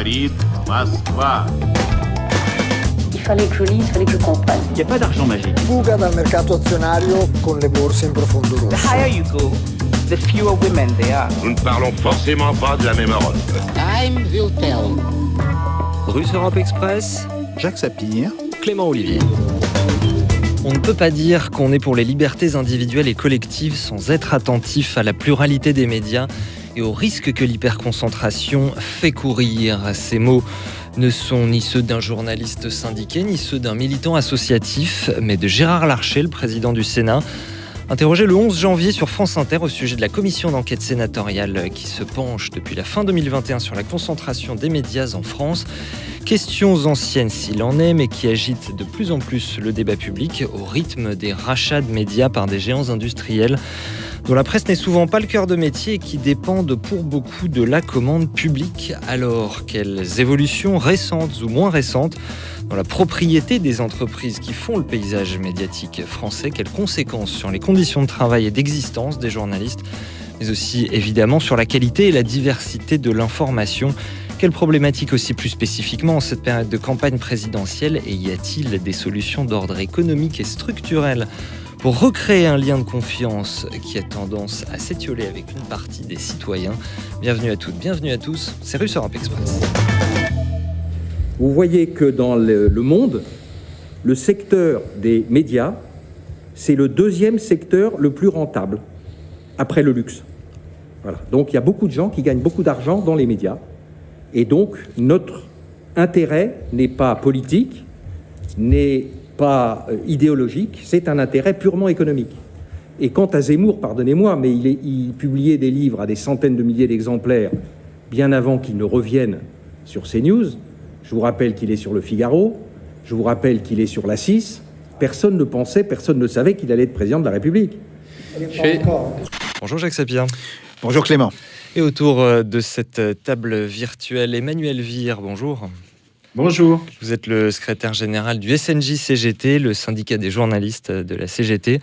Invalide, Moskva. Il fallait que je lise, il fallait que je comprenne. Il n'y a pas d'argent magique. Fuga dal mercato azionario con le borse in profondo rosso. The higher you go, the fewer women there are. Nous ne parlons forcément pas de la même Europe. Time will tell. Russe Europe Express, Jacques Sapir, Clément Olivier. On ne peut pas dire qu'on est pour les libertés individuelles et collectives sans être attentif à la pluralité des médias et au risque que l'hyperconcentration fait courir. Ces mots ne sont ni ceux d'un journaliste syndiqué, ni ceux d'un militant associatif, mais de Gérard Larcher, le président du Sénat, interrogé le 11 janvier sur France Inter au sujet de la commission d'enquête sénatoriale qui se penche depuis la fin 2021 sur la concentration des médias en France. Questions anciennes s'il en est, mais qui agitent de plus en plus le débat public au rythme des rachats de médias par des géants industriels dont la presse n'est souvent pas le cœur de métier et qui dépendent pour beaucoup de la commande publique. Alors, quelles évolutions récentes ou moins récentes dans la propriété des entreprises qui font le paysage médiatique français, quelles conséquences sur les conditions de travail et d'existence des journalistes, mais aussi évidemment sur la qualité et la diversité de l'information. Quelles problématiques aussi plus spécifiquement en cette période de campagne présidentielle, et y a-t-il des solutions d'ordre économique et structurel pour recréer un lien de confiance qui a tendance à s'étioler avec une partie des citoyens? Bienvenue à toutes, bienvenue à tous, c'est Russe Europe Express. Vous voyez que dans le monde, le secteur des médias, c'est le deuxième secteur le plus rentable, après le luxe. Voilà. Donc il y a beaucoup de gens qui gagnent beaucoup d'argent dans les médias. Et donc notre intérêt n'est pas politique, n'est pas idéologique, c'est un intérêt purement économique. Et quant à Zemmour, pardonnez-moi, mais il publiait des livres à des centaines de milliers d'exemplaires bien avant qu'il ne revienne sur CNews. Je vous rappelle qu'il est sur Le Figaro, je vous rappelle qu'il est sur la 6. Personne ne pensait, personne ne savait qu'il allait être président de la République. Bonjour Jacques Sapir. Bonjour Clément. Et autour de cette table virtuelle, Emmanuel Vire, bonjour. Bonjour. Vous êtes le secrétaire général du SNJ-CGT, le syndicat des journalistes de la CGT.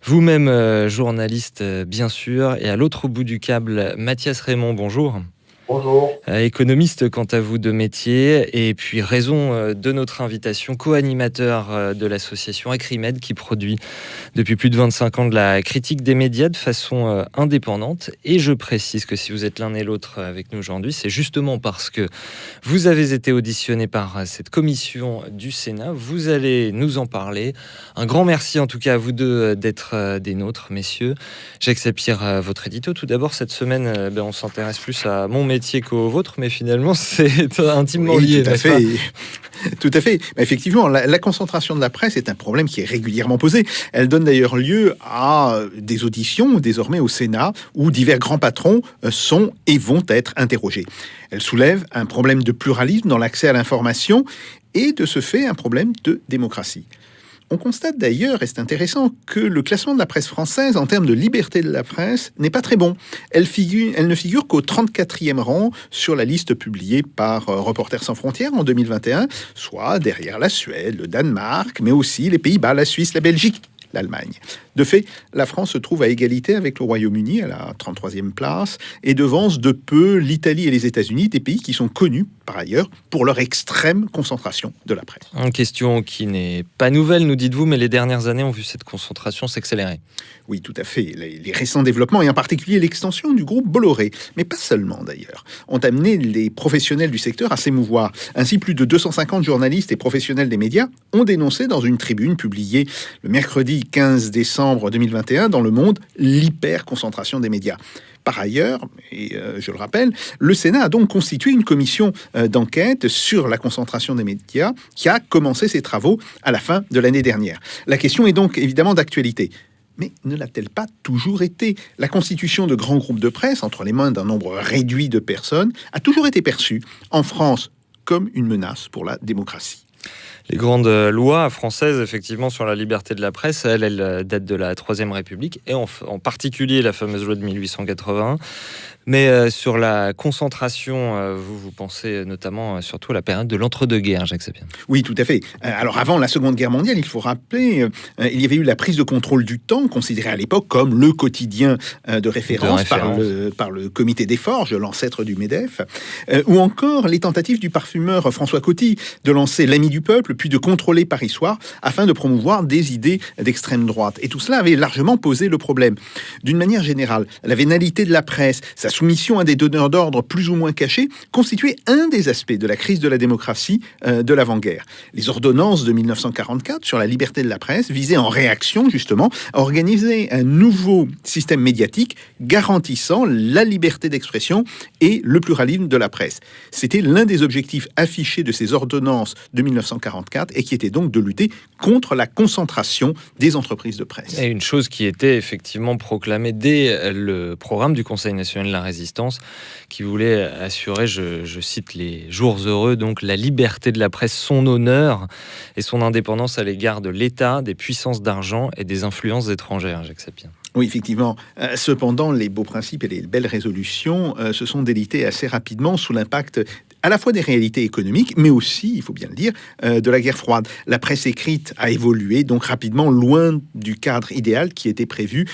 Vous-même journaliste, bien sûr. Et à l'autre bout du câble, Mathias Raymond, bonjour. Bonjour. Économiste quant à vous de métier, et puis raison de notre invitation, co-animateur de l'association Acrimed qui produit depuis plus de 25 ans de la critique des médias de façon indépendante. Et je précise que si vous êtes l'un et l'autre avec nous aujourd'hui, c'est justement parce que vous avez été auditionné par cette commission du Sénat. Vous allez nous en parler. Un grand merci en tout cas à vous deux d'être des nôtres, messieurs. Jacques Sapir, votre édito. Tout d'abord, cette semaine, on s'intéresse plus à mon métier qu'au vôtre, mais finalement c'est intimement lié. Tout à fait. Tout à fait. Effectivement, la concentration de la presse est un problème qui est régulièrement posé. Elle donne d'ailleurs lieu à des auditions désormais au Sénat où divers grands patrons sont et vont être interrogés. Elle soulève un problème de pluralisme dans l'accès à l'information et de ce fait un problème de démocratie. On constate d'ailleurs, et c'est intéressant, que le classement de la presse française en termes de liberté de la presse n'est pas très bon. Elle ne figure qu'au 34e rang sur la liste publiée par Reporters sans frontières en 2021, soit derrière la Suède, le Danemark, mais aussi les Pays-Bas, la Suisse, la Belgique, l'Allemagne. De fait, la France se trouve à égalité avec le Royaume-Uni à la 33e place et devance de peu l'Italie et les États-Unis, des pays qui sont connus par ailleurs pour leur extrême concentration de la presse. Une question qui n'est pas nouvelle, nous dites-vous, mais les dernières années ont vu cette concentration s'accélérer. Oui, tout à fait. Les récents développements, et en particulier l'extension du groupe Bolloré, mais pas seulement d'ailleurs, ont amené les professionnels du secteur à s'émouvoir. Ainsi, plus de 250 journalistes et professionnels des médias ont dénoncé dans une tribune publiée le mercredi 15 décembre 2021 dans Le Monde l'hyperconcentration des médias. Par ailleurs, et je le rappelle, le Sénat a donc constitué une commission d'enquête sur la concentration des médias qui a commencé ses travaux à la fin de l'année dernière. La question est donc évidemment d'actualité. Mais ne l'a-t-elle pas toujours été? La constitution de grands groupes de presse entre les mains d'un nombre réduit de personnes a toujours été perçue en France comme une menace pour la démocratie. Les grandes lois françaises, effectivement, sur la liberté de la presse, elles datent de la Troisième République, et en particulier la fameuse loi de 1881. Mais sur la concentration, vous pensez notamment surtout à la période de l'entre-deux-guerres, Jacques Sapir. Oui, tout à fait. Alors avant la Seconde Guerre mondiale, il faut rappeler, il y avait eu la prise de contrôle du temps, considérée à l'époque comme le quotidien de référence. Par le comité des forges, l'ancêtre du MEDEF, ou encore les tentatives du parfumeur François Coty de lancer l'Ami du peuple, puis de contrôler Paris Soir, afin de promouvoir des idées d'extrême droite. Et tout cela avait largement posé le problème. D'une manière générale, la vénalité de la presse, sa soumission à des donneurs d'ordre plus ou moins cachés, constituait un des aspects de la crise de la démocratie de l'avant-guerre. Les ordonnances de 1944 sur la liberté de la presse visaient en réaction justement à organiser un nouveau système médiatique garantissant la liberté d'expression et le pluralisme de la presse. C'était l'un des objectifs affichés de ces ordonnances de 1944 et qui était donc de lutter contre la concentration des entreprises de presse. Et une chose qui était effectivement proclamée dès le programme du Conseil national de la Résistance, qui voulait assurer, je cite les jours heureux, donc la liberté de la presse, son honneur et son indépendance à l'égard de l'État, des puissances d'argent et des influences étrangères, Jacques Sapir. Oui, effectivement. Cependant, les beaux principes et les belles résolutions se sont délités assez rapidement sous l'impact à la fois des réalités économiques, mais aussi, il faut bien le dire, de la guerre froide. La presse écrite a évolué donc rapidement loin du cadre idéal qui était prévu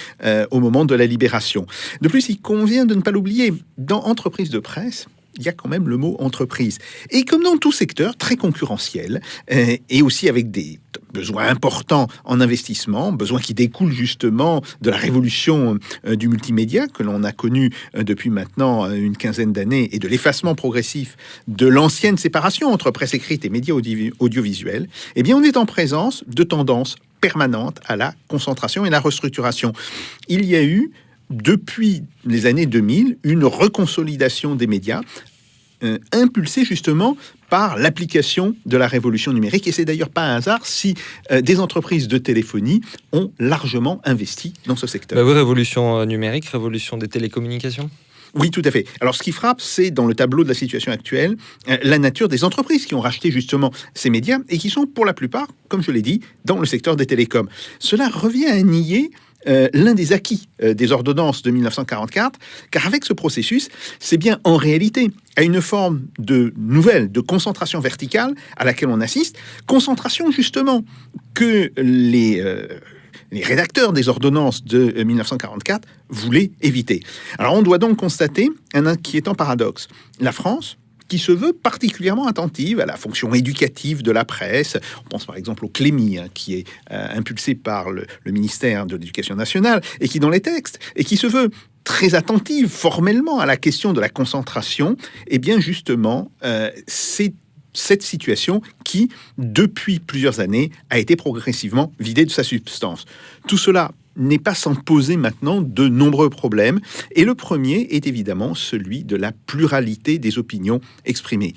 au moment de la libération. De plus, il convient de ne pas l'oublier, dans entreprise de presse, il y a quand même le mot entreprise. Et comme dans tout secteur très concurrentiel, et aussi avec des besoins importants en investissement, besoins qui découlent justement de la révolution du multimédia que l'on a connu depuis maintenant une quinzaine d'années et de l'effacement progressif de l'ancienne séparation entre presse écrite et médias audiovisuels, eh bien on est en présence de tendances permanentes à la concentration et la restructuration. Il y a eu depuis les années 2000, une reconsolidation des médias impulsée justement par l'application de la révolution numérique. Et c'est d'ailleurs pas un hasard si des entreprises de téléphonie ont largement investi dans ce secteur. Oui, révolution numérique, révolution des télécommunications. Oui, tout à fait. Alors, ce qui frappe, c'est dans le tableau de la situation actuelle, la nature des entreprises qui ont racheté justement ces médias et qui sont pour la plupart, comme je l'ai dit, dans le secteur des télécoms. Cela revient à nier l'un des acquis des ordonnances de 1944, car avec ce processus, c'est bien en réalité à une forme de nouvelle, de concentration verticale à laquelle on assiste, concentration justement que les rédacteurs des ordonnances de 1944 voulaient éviter. Alors on doit donc constater un inquiétant paradoxe. La France, qui se veut particulièrement attentive à la fonction éducative de la presse. On pense par exemple au Clémy, qui est impulsé par le ministère de l'Éducation nationale, et qui dans les textes, et qui se veut très attentive formellement à la question de la concentration, et bien justement, c'est cette situation qui, depuis plusieurs années, a été progressivement vidée de sa substance. Tout cela n'est pas sans poser maintenant de nombreux problèmes. Et le premier est évidemment celui de la pluralité des opinions exprimées.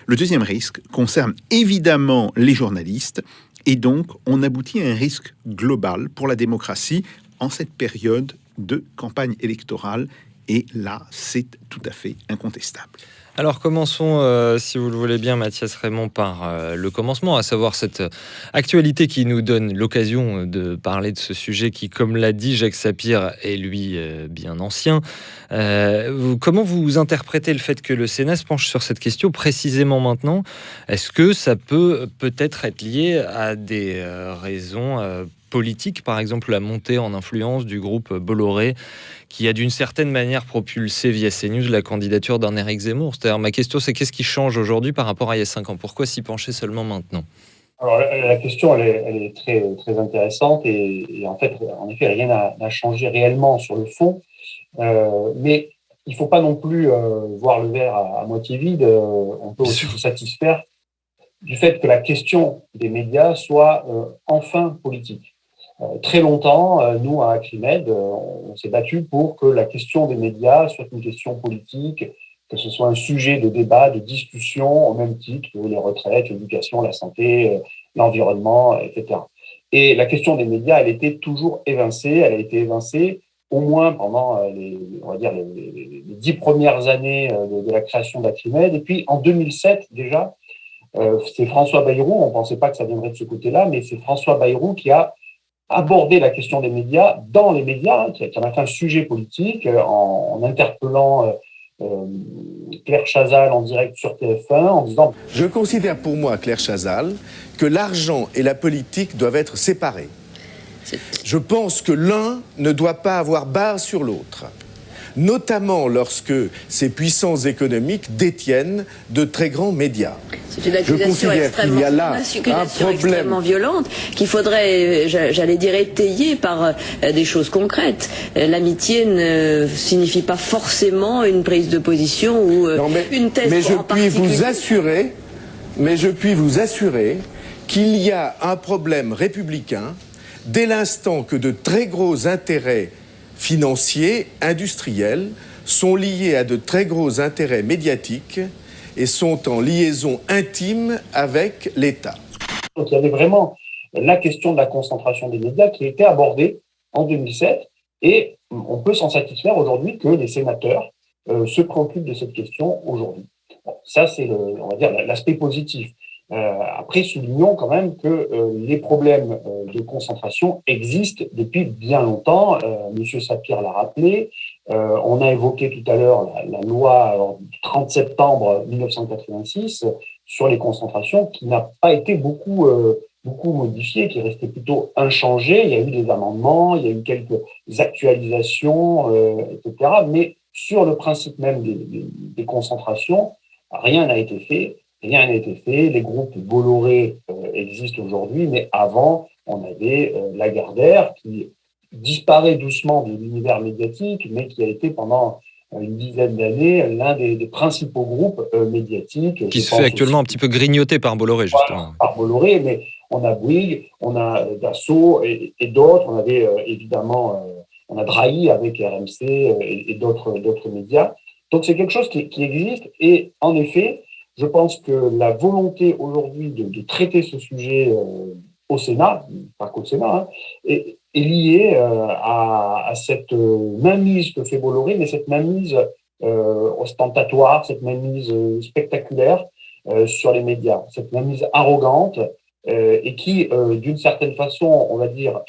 Le deuxième risque concerne évidemment les journalistes. Et donc, on aboutit à un risque global pour la démocratie en cette période de campagne électorale. Et là, c'est tout à fait incontestable. Alors commençons, si vous le voulez bien, Mathias Raymond, par le commencement, à savoir cette actualité qui nous donne l'occasion de parler de ce sujet qui, comme l'a dit Jacques Sapir, est lui bien ancien. Comment vous interprétez le fait que le Sénat se penche sur cette question précisément maintenant ? Est-ce que ça peut-être être lié à des raisons politique, par exemple la montée en influence du groupe Bolloré, qui a d'une certaine manière propulsé via CNews la candidature d'un Éric Zemmour. C'est-à-dire, ma question, c'est qu'est-ce qui change aujourd'hui par rapport à il y a 5 ans ? Pourquoi s'y pencher seulement maintenant ? Alors, la question, elle est très, très intéressante et en effet, rien n'a changé réellement sur le fond. Mais il ne faut pas non plus voir le verre à moitié vide. On peut aussi se satisfaire du fait que la question des médias soit enfin politique. Très longtemps, nous, à Acrimed, on s'est battu pour que la question des médias soit une question politique, que ce soit un sujet de débat, de discussion, au même titre que les retraites, l'éducation, la santé, l'environnement, etc. Et la question des médias, elle était toujours évincée. Elle a été évincée au moins pendant les 10 premières années de la création d'Acrimed. Et puis, en 2007, déjà, C'est François Bayrou, on ne pensait pas que ça viendrait de ce côté-là, mais c'est François Bayrou qui a abordé la question des médias dans les médias, qui en a fait un sujet politique en interpellant Claire Chazal en direct sur TF1 en disant « Je considère pour moi, Claire Chazal, que l'argent et la politique doivent être séparés. Je pense que l'un ne doit pas avoir barre sur l'autre, notamment lorsque ces puissances économiques détiennent de très grands médias. » C'est une accusation extrêmement violente qu'il faudrait, j'allais dire, étayer par des choses concrètes. L'amitié ne signifie pas forcément une prise de position ou une thèse mais en particulier. Mais je puis vous assurer qu'il y a un problème républicain dès l'instant que de très gros intérêts financiers, industriels, sont liés à de très gros intérêts médiatiques et sont en liaison intime avec l'État. Donc il y avait vraiment la question de la concentration des médias qui a été abordée en 2007 et on peut s'en satisfaire aujourd'hui que les sénateurs se préoccupent de cette question aujourd'hui. Bon, ça, c'est on va dire l'aspect positif. Après, soulignons quand même que les problèmes de concentration existent depuis bien longtemps. Monsieur Sapir l'a rappelé. On a évoqué tout à l'heure la loi du 30 septembre 1986 sur les concentrations qui n'a pas été beaucoup modifiée, qui est restée plutôt inchangée. Il y a eu des amendements, il y a eu quelques actualisations, etc. Mais sur le principe même des concentrations, rien n'a été fait. Rien n'a été fait. Les groupes Bolloré existent aujourd'hui, mais avant, on avait Lagardère qui disparaît doucement de l'univers médiatique, mais qui a été pendant une dizaine d'années l'un des principaux groupes médiatiques. Qui se fait actuellement un petit peu grignoter par Bolloré, justement. Voilà, par Bolloré, mais on a Bouygues, on a Dassault et d'autres. On avait évidemment, on a Drahi avec RMC et d'autres médias. Donc c'est quelque chose qui existe et en effet, je pense que la volonté aujourd'hui de traiter ce sujet au Sénat, pas qu'au Sénat, est liée à cette mainmise que fait Bolloré, mais cette mainmise ostentatoire, cette mainmise spectaculaire sur les médias, cette mainmise arrogante et qui, d'une certaine façon, on va dire,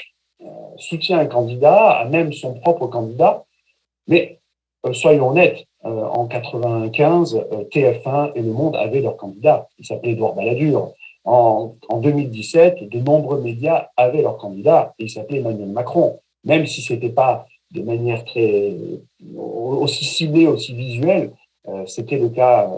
soutient un candidat, même son propre candidat, mais soyons honnêtes, en 95, TF1 et Le Monde avaient leur candidat. Il s'appelait Édouard Balladur. En 2017, de nombreux médias avaient leur candidat et il s'appelait Emmanuel Macron. Même si ce n'était pas de manière aussi ciblée, aussi visuelle, c'était le cas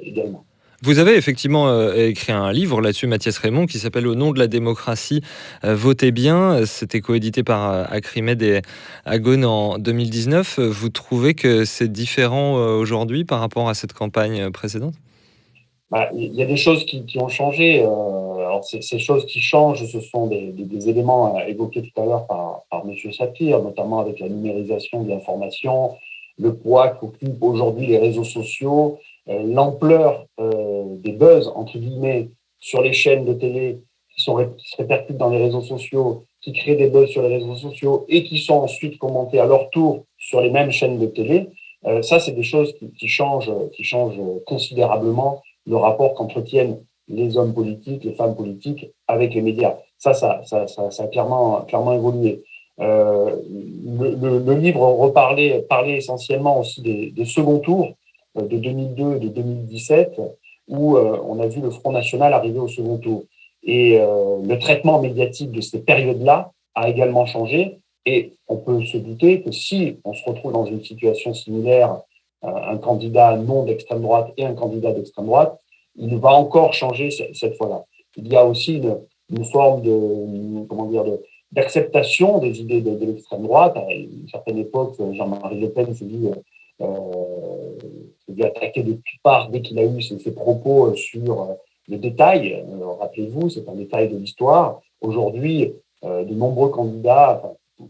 également. Vous avez effectivement écrit un livre là-dessus, Mathias Raymond, qui s'appelle « Au nom de la démocratie, votez bien ». C'était coédité par Acrimed et Agone en 2019. Vous trouvez que c'est différent aujourd'hui par rapport à cette campagne précédente ? Il y a des choses qui ont changé. Alors ces choses qui changent, ce sont des éléments évoqués tout à l'heure par M. Sapir, notamment avec la numérisation de l'information, le poids qu'occupent aujourd'hui les réseaux sociaux, l'ampleur des buzz, entre guillemets, sur les chaînes de télé qui se répercutent dans les réseaux sociaux, qui créent des buzz sur les réseaux sociaux et qui sont ensuite commentés à leur tour sur les mêmes chaînes de télé. Ça, c'est des choses qui changent considérablement le rapport qu'entretiennent les hommes politiques, les femmes politiques avec les médias. Ça a clairement évolué. Le livre parlait essentiellement aussi des seconds tours de 2002 et de 2017, où on a vu le Front National arriver au second tour. Et le traitement médiatique de ces périodes-là a également changé. Et on peut se douter que si on se retrouve dans une situation similaire, un candidat non d'extrême droite et un candidat d'extrême droite, il va encore changer cette fois-là. Il y a aussi une forme d'acceptation des idées de l'extrême droite. À une certaine époque, Jean-Marie Le Pen s'est dit attaqué de toutes parts dès qu'il a eu ses propos sur le détail. Rappelez-vous, c'est un détail de l'histoire. Aujourd'hui, de nombreux candidats,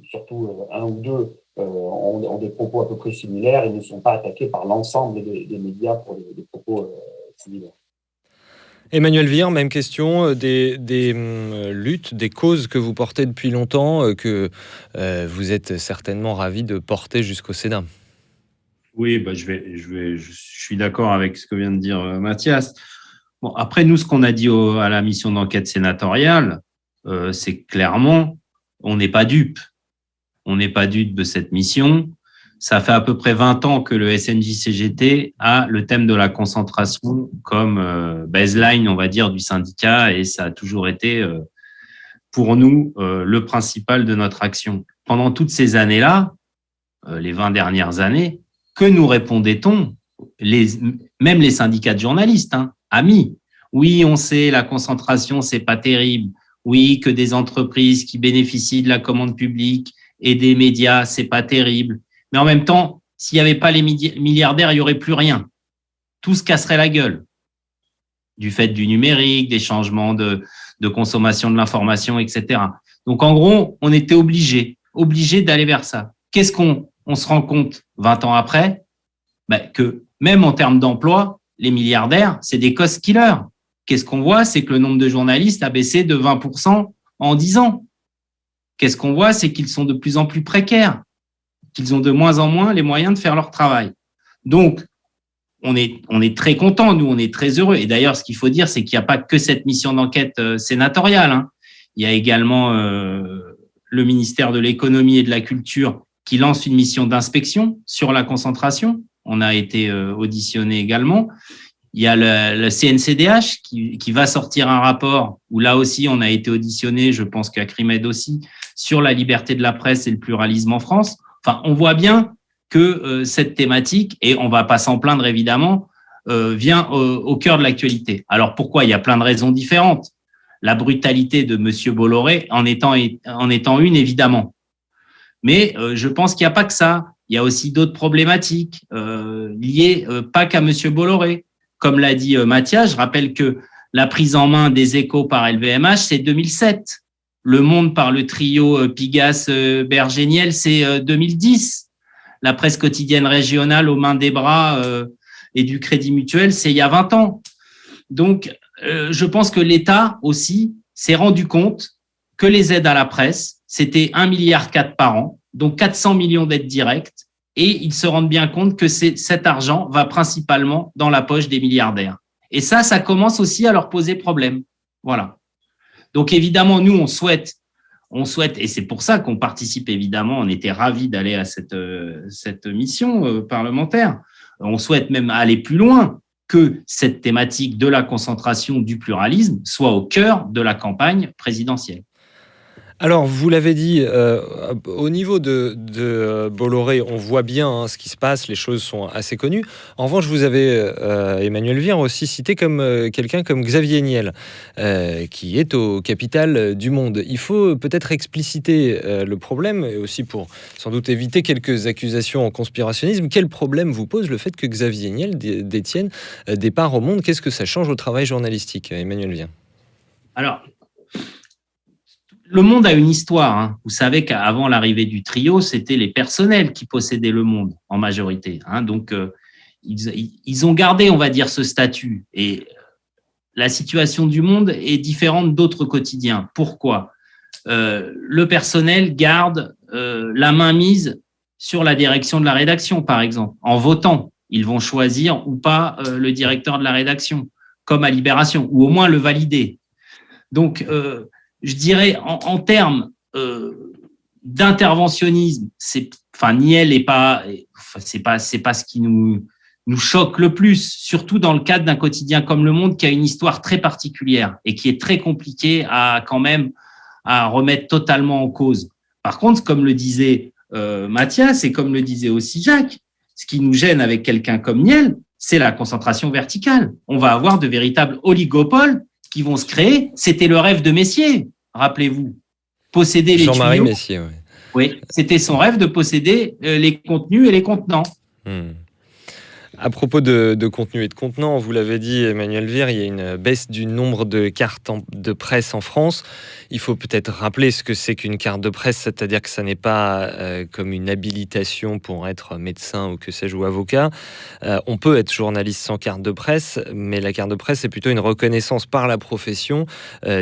surtout un ou deux, ont des propos à peu près similaires et ne sont pas attaqués par l'ensemble des médias pour des propos similaires. Emmanuel Vire, même question, des luttes, des causes que vous portez depuis longtemps, que vous êtes certainement ravi de porter jusqu'au Sénat. Oui, je suis d'accord avec ce que vient de dire Mathias. Bon, après, nous, ce qu'on a dit à la mission d'enquête sénatoriale, c'est clairement, on n'est pas dupe. On n'est pas dupe de cette mission. Ça fait à peu près 20 ans que le SNJ-CGT a le thème de la concentration comme baseline, on va dire, du syndicat, et ça a toujours été, pour nous, le principal de notre action. Pendant toutes ces années-là, les 20 dernières années, que nous répondait-on? Même les syndicats de journalistes, amis. Oui, on sait, la concentration, c'est pas terrible. Oui, que des entreprises qui bénéficient de la commande publique et des médias, c'est pas terrible. Mais en même temps, s'il n'y avait pas les milliardaires, il n'y aurait plus rien. Tout se casserait la gueule. Du fait du numérique, des changements de consommation de l'information, etc. Donc, en gros, on était obligé d'aller vers ça. Qu'est-ce qu'on se rend compte 20 ans après? Que même en termes d'emploi, les milliardaires, c'est des cost killers. Qu'est-ce qu'on voit? C'est que le nombre de journalistes a baissé de 20% en 10 ans. Qu'est-ce qu'on voit? C'est qu'ils sont de plus en plus précaires, qu'ils ont de moins en moins les moyens de faire leur travail. Donc, on est très contents, nous, on est très heureux. Et d'ailleurs, ce qu'il faut dire, c'est qu'il n'y a pas que cette mission d'enquête sénatoriale. Il y a également le ministère de l'économie et de la culture qui lance une mission d'inspection sur la concentration. On a été auditionné également. Il y a le CNCDH qui va sortir un rapport où là aussi on a été auditionné, je pense qu'Acrimed aussi, sur la liberté de la presse et le pluralisme en France. Enfin, on voit bien que cette thématique, et on ne va pas s'en plaindre évidemment, vient au cœur de l'actualité. Alors pourquoi? Il y a plein de raisons différentes. La brutalité de Monsieur Bolloré en étant une, évidemment. Mais je pense qu'il n'y a pas que ça. Il y a aussi d'autres problématiques liées pas qu'à Monsieur Bolloré. Comme l'a dit Mathias, je rappelle que la prise en main des Échos par LVMH, c'est 2007. Le Monde par le trio Pigasse-Bergé-Niel, c'est 2010. La presse quotidienne régionale aux mains des bras et du Crédit Mutuel, c'est il y a 20 ans. Donc, je pense que l'État aussi s'est rendu compte que les aides à la presse, c'était 1,4 milliard par an, donc 400 millions d'aides directes. Et ils se rendent bien compte que cet argent va principalement dans la poche des milliardaires. Et ça commence aussi à leur poser problème. Voilà. Donc évidemment, nous, on souhaite, et c'est pour ça qu'on participe évidemment, on était ravis d'aller à cette mission parlementaire. On souhaite même aller plus loin, que cette thématique de la concentration du pluralisme soit au cœur de la campagne présidentielle. Alors, vous l'avez dit, au niveau de Bolloré, on voit bien ce qui se passe, les choses sont assez connues. En revanche, vous avez Emmanuel Vien aussi cité comme quelqu'un comme Xavier Niel, qui est au capital du Monde. Il faut peut-être expliciter le problème, et aussi pour sans doute éviter quelques accusations en conspirationnisme. Quel problème vous pose le fait que Xavier Niel détienne des parts au Monde? Qu'est-ce que ça change au travail journalistique, Emmanuel Vien? Alors, Le Monde a une histoire. Vous savez qu'avant l'arrivée du trio, c'était les personnels qui possédaient Le Monde en majorité. Donc, ils ont gardé, on va dire, ce statut. Et la situation du Monde est différente d'autres quotidiens. Pourquoi? Le personnel garde la mainmise sur la direction de la rédaction, par exemple. En votant, ils vont choisir ou pas le directeur de la rédaction, comme à Libération, ou au moins le valider. Donc, je dirais, en termes d'interventionnisme, Niel est pas, c'est pas ce qui nous choque le plus, surtout dans le cadre d'un quotidien comme Le Monde qui a une histoire très particulière et qui est très compliqué à remettre totalement en cause. Par contre, comme le disait Mathias et comme le disait aussi Jacques, ce qui nous gêne avec quelqu'un comme Niel, c'est la concentration verticale. On va avoir de véritables oligopoles qui vont se créer. C'était le rêve de Messier, rappelez-vous. Posséder les Jean-Marie tuyaux. Messier, oui. Oui, c'était son rêve de posséder les contenus et les contenants. À propos de contenu et de contenant, vous l'avez dit, Emmanuel Vien, il y a une baisse du nombre de cartes de presse en France. Il faut peut-être rappeler ce que c'est qu'une carte de presse, c'est-à-dire que ça n'est pas comme une habilitation pour être médecin ou que sais-je, ou avocat. On peut être journaliste sans carte de presse, mais la carte de presse, c'est plutôt une reconnaissance par la profession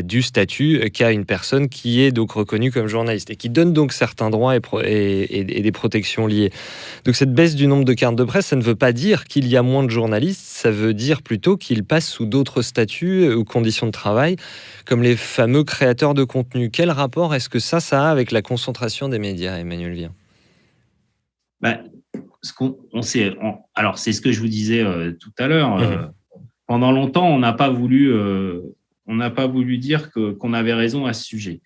du statut qu'a une personne qui est donc reconnue comme journaliste et qui donne donc certains droits et des protections liées. Donc cette baisse du nombre de cartes de presse, ça ne veut pas dire qu'il y a moins de journalistes, ça veut dire plutôt qu'ils passent sous d'autres statuts ou conditions de travail, comme les fameux créateurs de contenu. Quel rapport est-ce que ça a avec la concentration des médias, Emmanuel Vien ? Alors, c'est ce que je vous disais tout à l'heure. Pendant longtemps, on n'a pas voulu dire qu'on avait raison à ce sujet.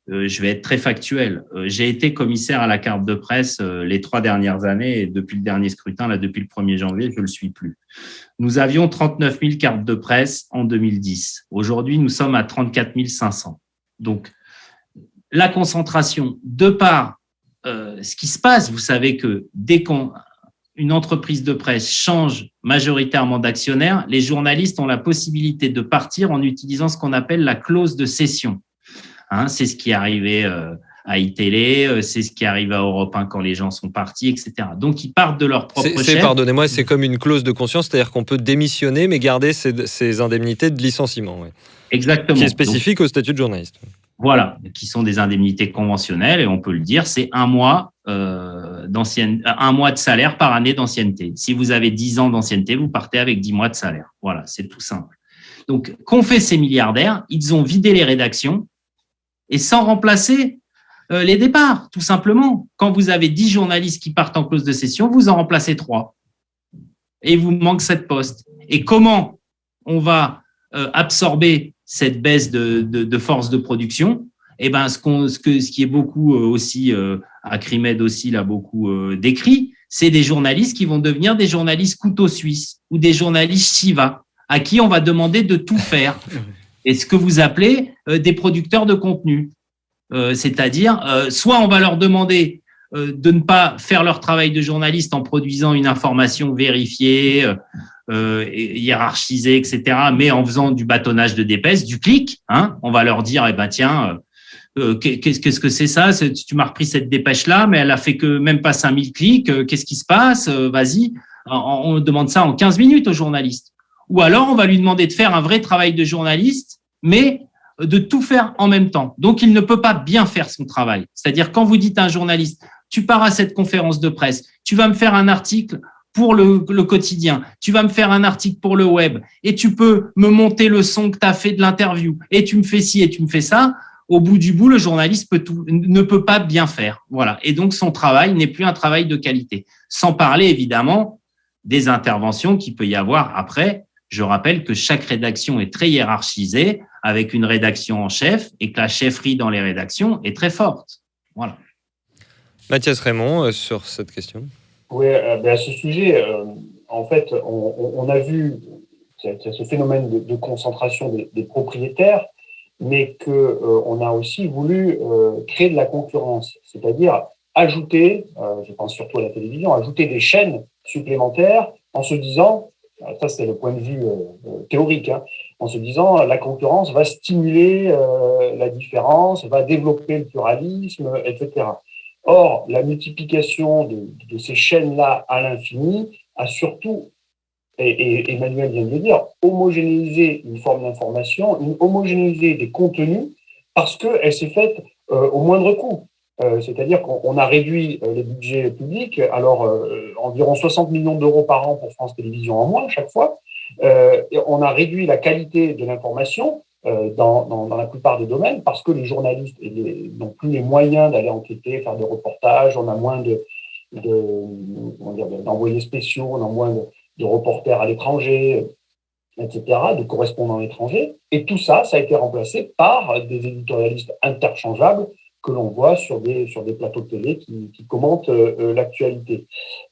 Je vais être très factuel. J'ai été commissaire à la carte de presse les 3 dernières années et depuis le dernier scrutin, là, depuis le 1er janvier, je ne le suis plus. Nous avions 39 000 cartes de presse en 2010. Aujourd'hui, nous sommes à 34 500. Donc, la concentration, de par ce qui se passe, vous savez que dès qu'une entreprise de presse change majoritairement d'actionnaire, les journalistes ont la possibilité de partir en utilisant ce qu'on appelle la clause de cession. C'est ce qui est arrivé à iTélé, c'est ce qui est arrivé à Europe 1 quand les gens sont partis, etc. Donc, ils partent de leur propre chef. Pardonnez-moi, c'est comme une clause de conscience, c'est-à-dire qu'on peut démissionner mais garder ses indemnités de licenciement. Ouais. Exactement. Qui est spécifique au statut de journaliste. Voilà, qui sont des indemnités conventionnelles et on peut le dire, c'est 1 mois de salaire par année d'ancienneté. Si vous avez 10 ans d'ancienneté, vous partez avec 10 mois de salaire. Voilà, c'est tout simple. Donc, qu'ont fait ces milliardaires ? Ils ont vidé les rédactions et sans remplacer les départs, tout simplement. Quand vous avez 10 journalistes qui partent en clause de cession, vous en remplacez 3 et il vous manque 7 postes. Et comment on va absorber cette baisse de force de production? Ce qui est beaucoup aussi, Acrimed aussi l'a beaucoup décrit, c'est des journalistes qui vont devenir des journalistes couteau suisse ou des journalistes Shiva, à qui on va demander de tout faire. Et ce que vous appelez des producteurs de contenu. C'est-à-dire, soit on va leur demander de ne pas faire leur travail de journaliste en produisant une information vérifiée, hiérarchisée, etc., mais en faisant du bâtonnage de dépêche, du clic. On va leur dire, tiens, qu'est-ce que c'est ça ? Tu m'as repris cette dépêche-là, mais elle a fait que même pas 5000 clics. Qu'est-ce qui se passe ? Vas-y. On demande ça en 15 minutes aux journalistes. Ou alors, on va lui demander de faire un vrai travail de journaliste, mais de tout faire en même temps. Donc, il ne peut pas bien faire son travail. C'est-à-dire, quand vous dites à un journaliste, tu pars à cette conférence de presse, tu vas me faire un article pour le quotidien, tu vas me faire un article pour le web, et tu peux me monter le son que tu as fait de l'interview, et tu me fais ci et tu me fais ça, au bout du bout, le journaliste ne peut pas bien faire. Voilà. Et donc, son travail n'est plus un travail de qualité. Sans parler, évidemment, des interventions qu'il peut y avoir après. Je rappelle que chaque rédaction est très hiérarchisée, avec une rédaction en chef, et que la chefferie dans les rédactions est très forte. Voilà. Mathias Raymond, sur cette question. Oui, à ce sujet, en fait, on a vu ce phénomène de concentration des propriétaires, mais qu'on a aussi voulu créer de la concurrence, c'est-à-dire ajouter, je pense surtout à la télévision, ajouter des chaînes supplémentaires en se disant, ça c'est le point de vue théorique, en se disant la concurrence va stimuler la différence, va développer le pluralisme, etc. Or, la multiplication de ces chaînes-là à l'infini a surtout, et Emmanuel vient de le dire, homogénéisé une forme d'information, homogénéisé des contenus, parce qu'elle s'est faite au moindre coût. C'est-à-dire qu'on a réduit les budgets publics, alors environ 60 millions d'euros par an pour France Télévisions en moins chaque fois. Et on a réduit la qualité de l'information dans la plupart des domaines parce que les journalistes n'ont plus les moyens d'aller enquêter, faire des reportages, on a moins d'envoyés spéciaux, on a moins de reporters à l'étranger, etc., de correspondants étrangers. Et tout ça, ça a été remplacé par des éditorialistes interchangeables que l'on voit sur des plateaux de télé qui commentent l'actualité.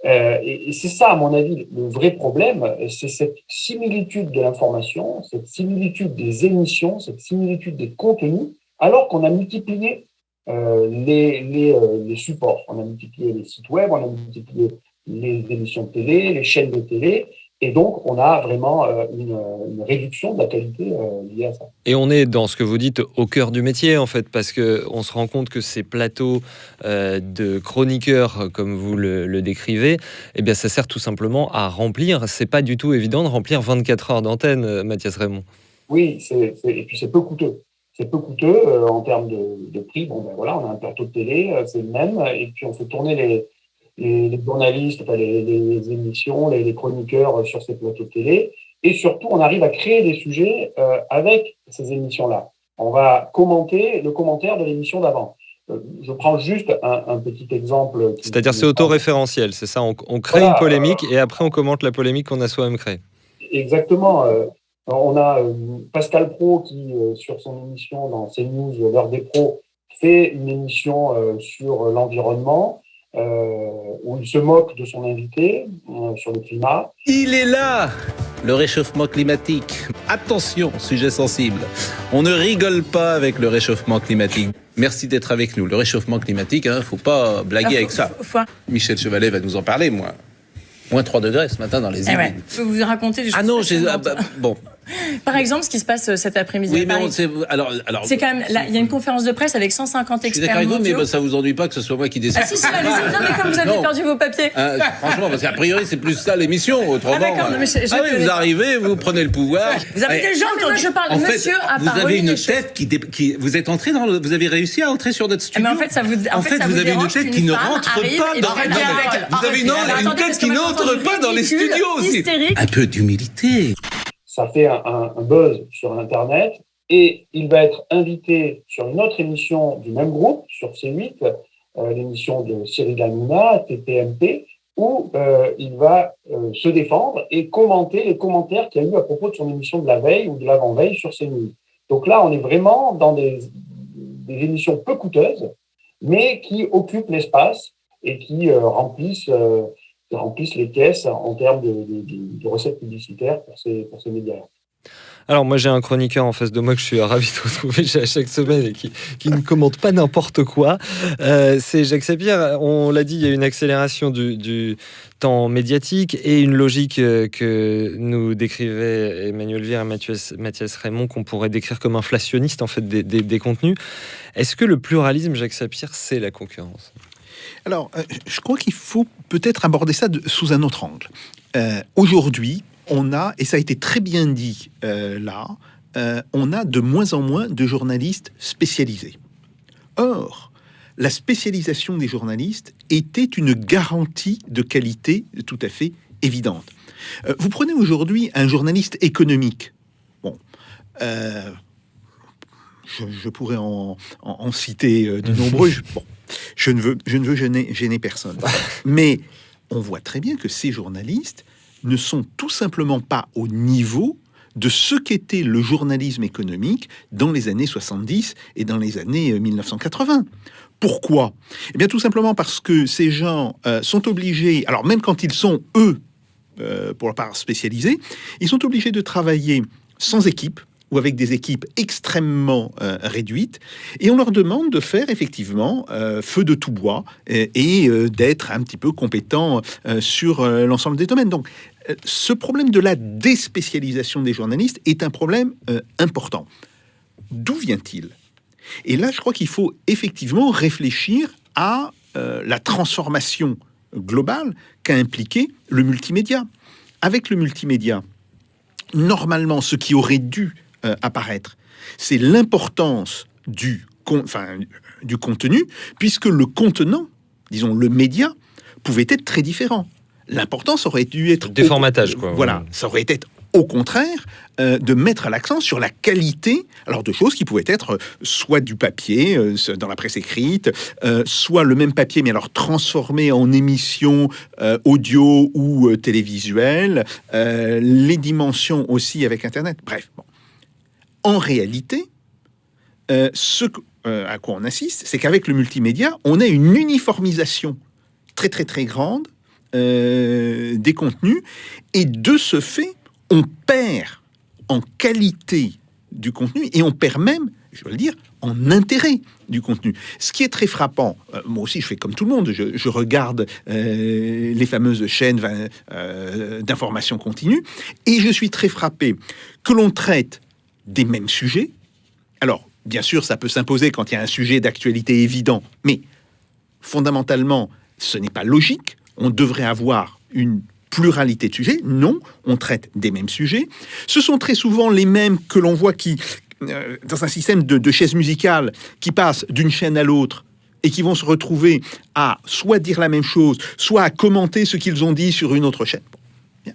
Et c'est ça, à mon avis, le vrai problème, c'est cette similitude de l'information, cette similitude des émissions, cette similitude des contenus, alors qu'on a multiplié les supports. On a multiplié les sites web, on a multiplié les émissions de télé, les chaînes de télé, et donc on a vraiment une réduction de la qualité liée à ça. Et on est dans ce que vous dites au cœur du métier en fait, parce qu'on se rend compte que ces plateaux de chroniqueurs, comme vous le décrivez, eh bien ça sert tout simplement à remplir. C'est pas du tout évident de remplir 24 heures d'antenne, Mathias Raymond. Oui, et puis c'est peu coûteux. C'est peu coûteux en termes de prix. Bon, ben voilà, on a un plateau de télé, c'est le même, et puis on fait tourner les journalistes, enfin, les émissions, les chroniqueurs sur ces plateaux de télé. Et surtout, on arrive à créer des sujets avec ces émissions-là. On va commenter le commentaire de l'émission d'avant. Je prends juste un petit exemple. C'est-à-dire c'est autoréférentiel, c'est ça, on crée une polémique et après on commente la polémique qu'on a soi-même créée. Exactement. On a Pascal Praud qui, sur son émission dans CNews, l'heure des pros, fait une émission sur l'environnement où il se moque de son invité sur le climat. Il est là, le réchauffement climatique. Attention, sujet sensible. On ne rigole pas avec le réchauffement climatique. Merci d'être avec nous. Le réchauffement climatique, faut pas blaguer avec ça. Michel Chevalet va nous en parler, moi. Moins 3 degrés ce matin dans les îles. Ouais. Je peux vous raconter des choses. Bon. Par exemple, ce qui se passe cet après-midi. Oui, mais c'est quand même. Là, il y a une conférence de presse avec 150 experts. Je suis d'accord avec vous, mais ça vous ennuie pas que ce soit moi qui décide. Ah si, allez-y. Non, mais comme vous avez perdu vos papiers. Franchement, parce qu'a priori, c'est plus ça l'émission. Autrement. Vous arrivez, vous prenez le pouvoir. Vous avez des gens quand je parle. Monsieur a vous avez une tête qui vous êtes entré dans vous avez réussi à entrer sur notre studio. Mais en fait, ça vous. Vous avez une tête qui ne rentre pas dans. Vous avez une tête qui n'entre pas dans les studios aussi. Un peu d'humilité. Ça fait un buzz sur Internet et il va être invité sur une autre émission du même groupe, sur C8, l'émission de Cyril Hanouna, TPMP, où il va se défendre et commenter les commentaires qu'il y a eu à propos de son émission de la veille ou de l'avant-veille sur CNews. Donc là, on est vraiment dans des émissions peu coûteuses, mais qui occupent l'espace et qui remplissent les caisses en termes de recettes publicitaires pour ces médias. Alors moi j'ai un chroniqueur en face de moi que je suis ravi de retrouver chaque semaine et qui ne commente pas n'importe quoi. C'est Jacques Sapir. On l'a dit, il y a une accélération du temps médiatique et une logique que nous décrivaient Emmanuel Vire et Mathias Raymond, qu'on pourrait décrire comme inflationniste en fait des contenus. Est-ce que le pluralisme, Jacques Sapir, c'est la concurrence ? Alors, je crois qu'il faut peut-être aborder ça sous un autre angle. Aujourd'hui, on a, et ça a été très bien dit on a de moins en moins de journalistes spécialisés. Or, la spécialisation des journalistes était une garantie de qualité tout à fait évidente. Vous prenez aujourd'hui un journaliste économique. Bon, je pourrais en citer de nombreux. Bon, je ne veux gêner personne. Mais on voit très bien que ces journalistes ne sont tout simplement pas au niveau de ce qu'était le journalisme économique dans les années 70 et dans les années 1980. Pourquoi ? Eh bien, tout simplement parce que ces gens sont obligés, alors même quand ils sont, eux, pour la part spécialisés, ils sont obligés de travailler sans équipe, ou avec des équipes extrêmement réduites, et on leur demande de faire effectivement feu de tout bois et d'être un petit peu compétents sur l'ensemble des domaines. Donc, ce problème de la déspécialisation des journalistes est un problème important. D'où vient-il ? Et là, je crois qu'il faut effectivement réfléchir à la transformation globale qu'a impliqué le multimédia. Avec le multimédia, normalement, ce qui aurait dû apparaître, c'est l'importance du contenu, puisque le contenant, disons le média, pouvait être très différent. L'importance aurait dû être... Déformatage, quoi. Voilà, ça aurait été au contraire de mettre l'accent sur la qualité, alors de choses qui pouvaient être soit du papier dans la presse écrite, soit le même papier mais alors transformé en émission audio ou télévisuelle, les dimensions aussi avec Internet. Bref, bon. En réalité, ce à quoi on assiste, c'est qu'avec le multimédia, on a une uniformisation très très très grande des contenus, et de ce fait, on perd en qualité du contenu et on perd même, je veux le dire, en intérêt du contenu. Ce qui est très frappant, moi aussi je fais comme tout le monde, je regarde les fameuses chaînes d'information continue, et je suis très frappé que l'on traite des mêmes sujets. Alors, bien sûr, ça peut s'imposer quand il y a un sujet d'actualité évident, mais fondamentalement, ce n'est pas logique. On devrait avoir une pluralité de sujets. Non, on traite des mêmes sujets. Ce sont très souvent les mêmes que l'on voit qui, dans un système de chaises musicales, qui passent d'une chaîne à l'autre et qui vont se retrouver à soit dire la même chose, soit à commenter ce qu'ils ont dit sur une autre chaîne. Bon. Bien.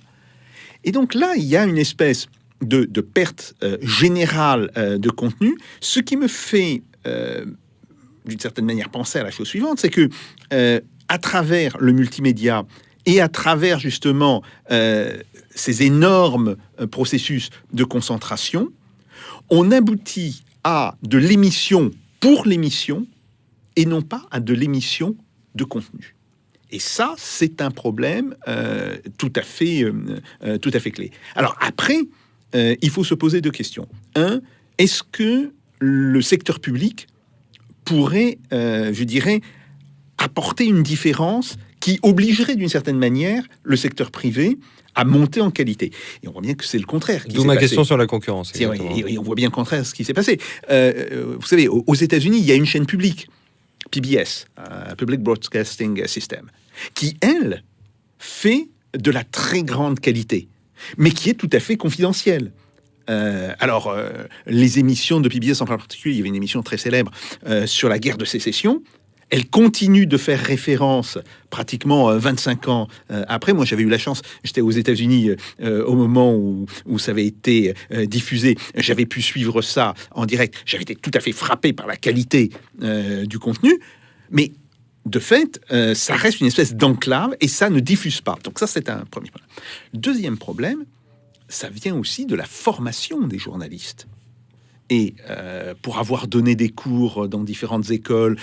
Et donc là, il y a une espèce de perte générale de contenu, ce qui me fait, d'une certaine manière, penser à la chose suivante, c'est que à travers le multimédia et à travers justement ces énormes processus de concentration, on aboutit à de l'émission pour l'émission et non pas à de l'émission de contenu. Et ça, c'est un problème tout à fait clé. Alors après, il faut se poser deux questions. Un, est-ce que le secteur public pourrait, je dirais, apporter une différence qui obligerait d'une certaine manière le secteur privé à monter en qualité. Et on voit bien que c'est le contraire. D'où ma question sur la concurrence. Et on voit bien le contraire de ce qui s'est passé. Vous savez, aux États-Unis, il y a une chaîne publique, PBS, Public Broadcasting System, qui, elle, fait de la très grande qualité, mais qui est tout à fait confidentielle. Les émissions de PBS en particulier, il y avait une émission très célèbre sur la guerre de sécession. Elle continue de faire référence pratiquement 25 ans après. Moi, j'avais eu la chance, j'étais aux États-Unis au moment où ça avait été diffusé. J'avais pu suivre ça en direct. J'avais été tout à fait frappé par la qualité du contenu. Mais de fait, ça reste une espèce d'enclave et ça ne diffuse pas. Donc ça, c'est un premier problème. Deuxième problème, ça vient aussi de la formation des journalistes. Et pour avoir donné des cours dans différentes écoles,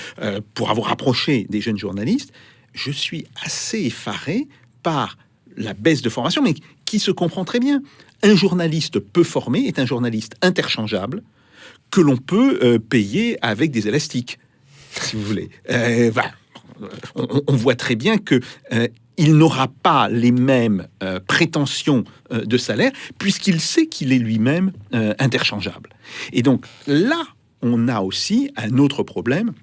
pour avoir approché des jeunes journalistes, je suis assez effaré par la baisse de formation, mais qui se comprend très bien. Un journaliste peu formé est un journaliste interchangeable que l'on peut payer avec des élastiques, si vous voulez. On voit très bien que il n'aura pas les mêmes prétentions de salaire, puisqu'il sait qu'il est lui-même interchangeable. Et donc là, on a aussi un autre problème.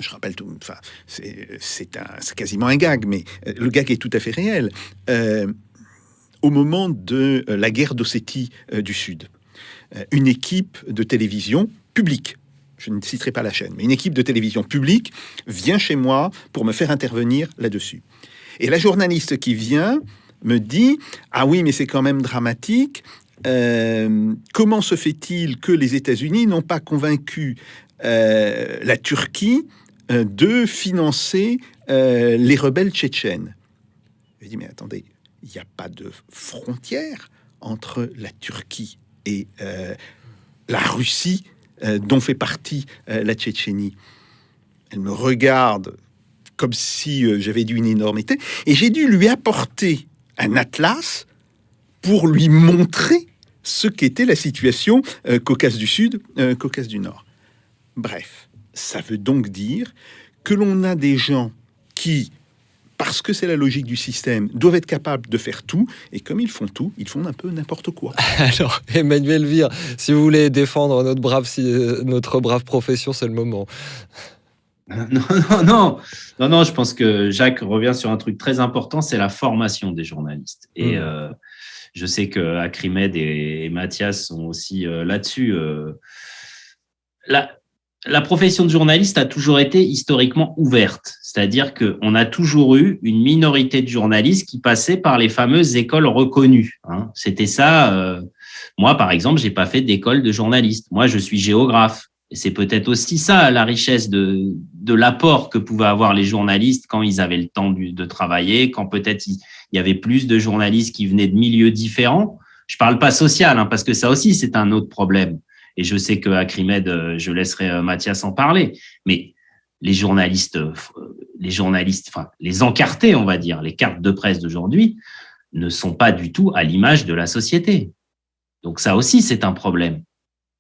Je rappelle tout, enfin, c'est quasiment un gag, mais le gag est tout à fait réel. Au moment de la guerre d'Ossétie du Sud, une équipe de télévision publique, je ne citerai pas la chaîne, mais une équipe de télévision publique vient chez moi pour me faire intervenir là-dessus. Et la journaliste qui vient me dit « Ah oui, mais c'est quand même dramatique. Comment se fait-il que les États-Unis n'ont pas convaincu la Turquie de financer les rebelles tchétchènes ?» Je dis « Mais attendez, il n'y a pas de frontière entre la Turquie et la Russie dont fait partie la Tchétchénie. » Elle me regarde comme si j'avais dit une énormité, et j'ai dû lui apporter un atlas pour lui montrer ce qu'était la situation Caucase du Sud, Caucase du Nord. Bref, ça veut donc dire que l'on a des gens qui, parce que c'est la logique du système, doivent être capables de faire tout, et comme ils font tout, ils font un peu n'importe quoi. Alors, Emmanuel Vire, si vous voulez défendre notre brave profession, c'est le moment. Non, je pense que Jacques revient sur un truc très important, c'est la formation des journalistes. Et je sais que Acrimed et Mathias sont aussi là-dessus. La profession de journaliste a toujours été historiquement ouverte, c'est-à-dire qu'on a toujours eu une minorité de journalistes qui passaient par les fameuses écoles reconnues. C'était ça. Moi, par exemple, j'ai pas fait d'école de journaliste. Moi, je suis géographe. Et c'est peut-être aussi ça, la richesse de l'apport que pouvaient avoir les journalistes quand ils avaient le temps de travailler, quand peut-être il y avait plus de journalistes qui venaient de milieux différents. Je parle pas social, parce que ça aussi, c'est un autre problème. Et je sais qu'à Acrimed, je laisserai Mathias en parler. Mais les journalistes, enfin, les encartés, on va dire, les cartes de presse d'aujourd'hui, ne sont pas du tout à l'image de la société. Donc ça aussi, c'est un problème.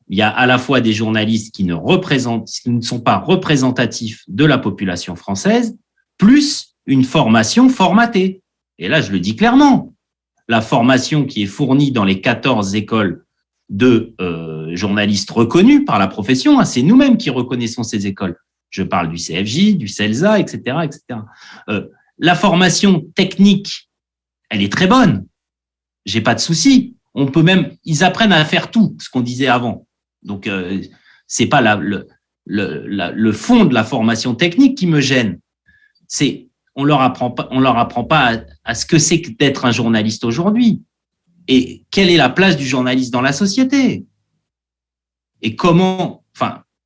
Il y a à la fois des journalistes qui ne sont pas représentatifs de la population française, plus une formation formatée. Et là, je le dis clairement, la formation qui est fournie dans les 14 écoles de journalistes reconnus par la profession, c'est nous-mêmes qui reconnaissons ces écoles. Je parle du CFJ, du CELSA, etc., etc. La formation technique, elle est très bonne. J'ai pas de souci. Ils apprennent à faire tout, ce qu'on disait avant. Donc, c'est pas le fond de la formation technique qui me gêne. On leur apprend pas à ce que c'est que d'être un journaliste aujourd'hui. Et quelle est la place du journaliste dans la société? Et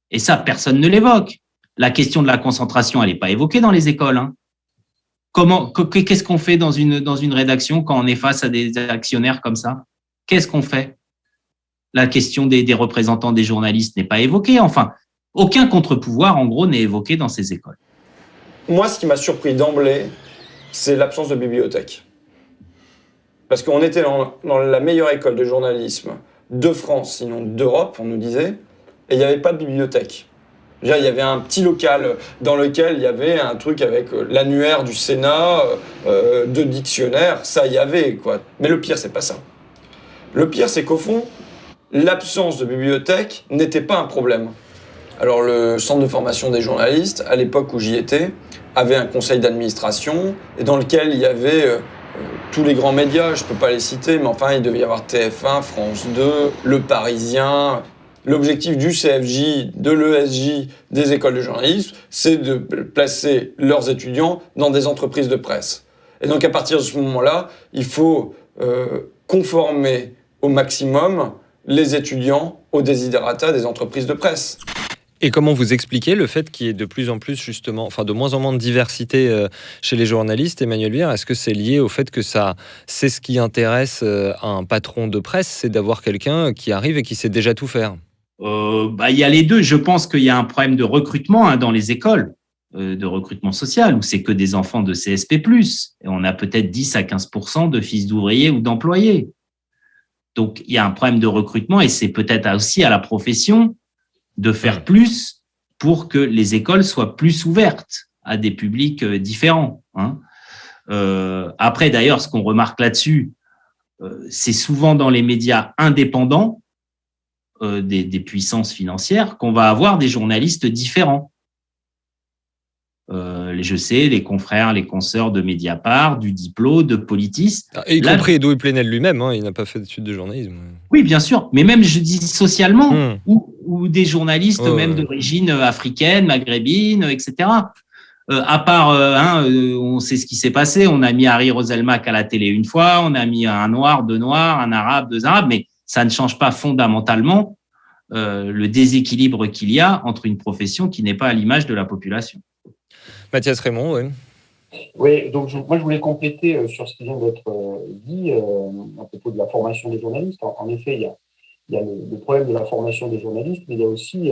et ça, personne ne l'évoque. La question de la concentration, elle n'est pas évoquée dans les écoles. Hein. Qu'est-ce qu'on fait dans une rédaction quand on est face à des actionnaires comme ça? Qu'est-ce qu'on fait? La question des représentants des journalistes n'est pas évoquée. Enfin, aucun contre-pouvoir, en gros, n'est évoqué dans ces écoles. Moi, ce qui m'a surpris d'emblée, c'est l'absence de bibliothèque. Parce qu'on était dans la meilleure école de journalisme de France, sinon d'Europe, on nous disait, et il n'y avait pas de bibliothèque. Il y avait un petit local dans lequel il y avait un truc avec l'annuaire du Sénat, de dictionnaires, ça y avait, quoi. Mais le pire, c'est pas ça. Le pire, c'est qu'au fond, l'absence de bibliothèque n'était pas un problème. Alors, le centre de formation des journalistes, à l'époque où j'y étais, avait un conseil d'administration, et dans lequel il y avait tous les grands médias, je ne peux pas les citer, mais enfin, il devait y avoir TF1, France 2, Le Parisien. L'objectif du CFJ, de l'ESJ, des écoles de journalisme, c'est de placer leurs étudiants dans des entreprises de presse. Et donc, à partir de ce moment-là, il faut conformer au maximum les étudiants aux desiderata des entreprises de presse. Et comment vous expliquez le fait qu'il y ait de plus en plus, justement, de moins en moins de diversité chez les journalistes, Emmanuel Vire? Est-ce que c'est lié au fait que c'est ce qui intéresse un patron de presse, c'est d'avoir quelqu'un qui arrive et qui sait déjà tout faire? Il y a les deux. Je pense qu'il y a un problème de recrutement dans les écoles, de recrutement social, où c'est que des enfants de CSP+. Et on a peut-être 10 à 15% de fils d'ouvriers ou d'employés. Donc, il y a un problème de recrutement et c'est peut-être aussi à la profession de faire plus pour que les écoles soient plus ouvertes à des publics différents. Après, d'ailleurs, ce qu'on remarque là-dessus, c'est souvent dans les médias indépendants des puissances financières qu'on va avoir des journalistes différents. Je sais, les confrères, les consoeurs de Mediapart, du Diplo, de Politis. Y compris Edoui Plenel lui-même, il n'a pas fait d'études de journalisme. Oui, bien sûr, mais même, je dis socialement, ou des journalistes d'origine africaine, maghrébine, etc. À part, on sait ce qui s'est passé, on a mis Harry Roselmack à la télé une fois, on a mis un noir, deux noirs, un arabe, deux arabes, mais ça ne change pas fondamentalement le déséquilibre qu'il y a entre une profession qui n'est pas à l'image de la population. Mathias Raymond, oui. Oui, donc moi je voulais compléter sur ce qui vient d'être dit à propos de la formation des journalistes. En effet, il y a le problème de la formation des journalistes, mais il y a aussi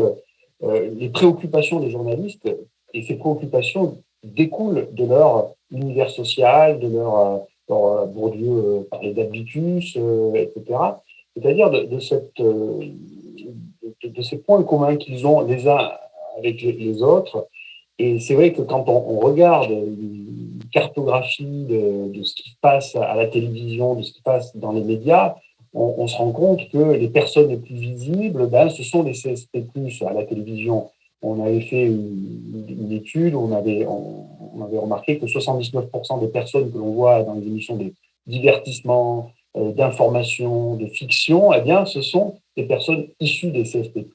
les préoccupations des journalistes, et ces préoccupations découlent de leur univers social, de leur Bourdieu parlait d'habitus, etc. C'est-à-dire de ces points communs qu'ils ont les uns avec les autres. Et c'est vrai que quand on regarde une cartographie de ce qui se passe à la télévision, de ce qui se passe dans les médias, on se rend compte que les personnes les plus visibles, ce sont les CSP+. À la télévision, on avait fait une étude où on avait remarqué que 79% des personnes que l'on voit dans les émissions de divertissement, d'information, de fiction, ce sont des personnes issues des CSP+,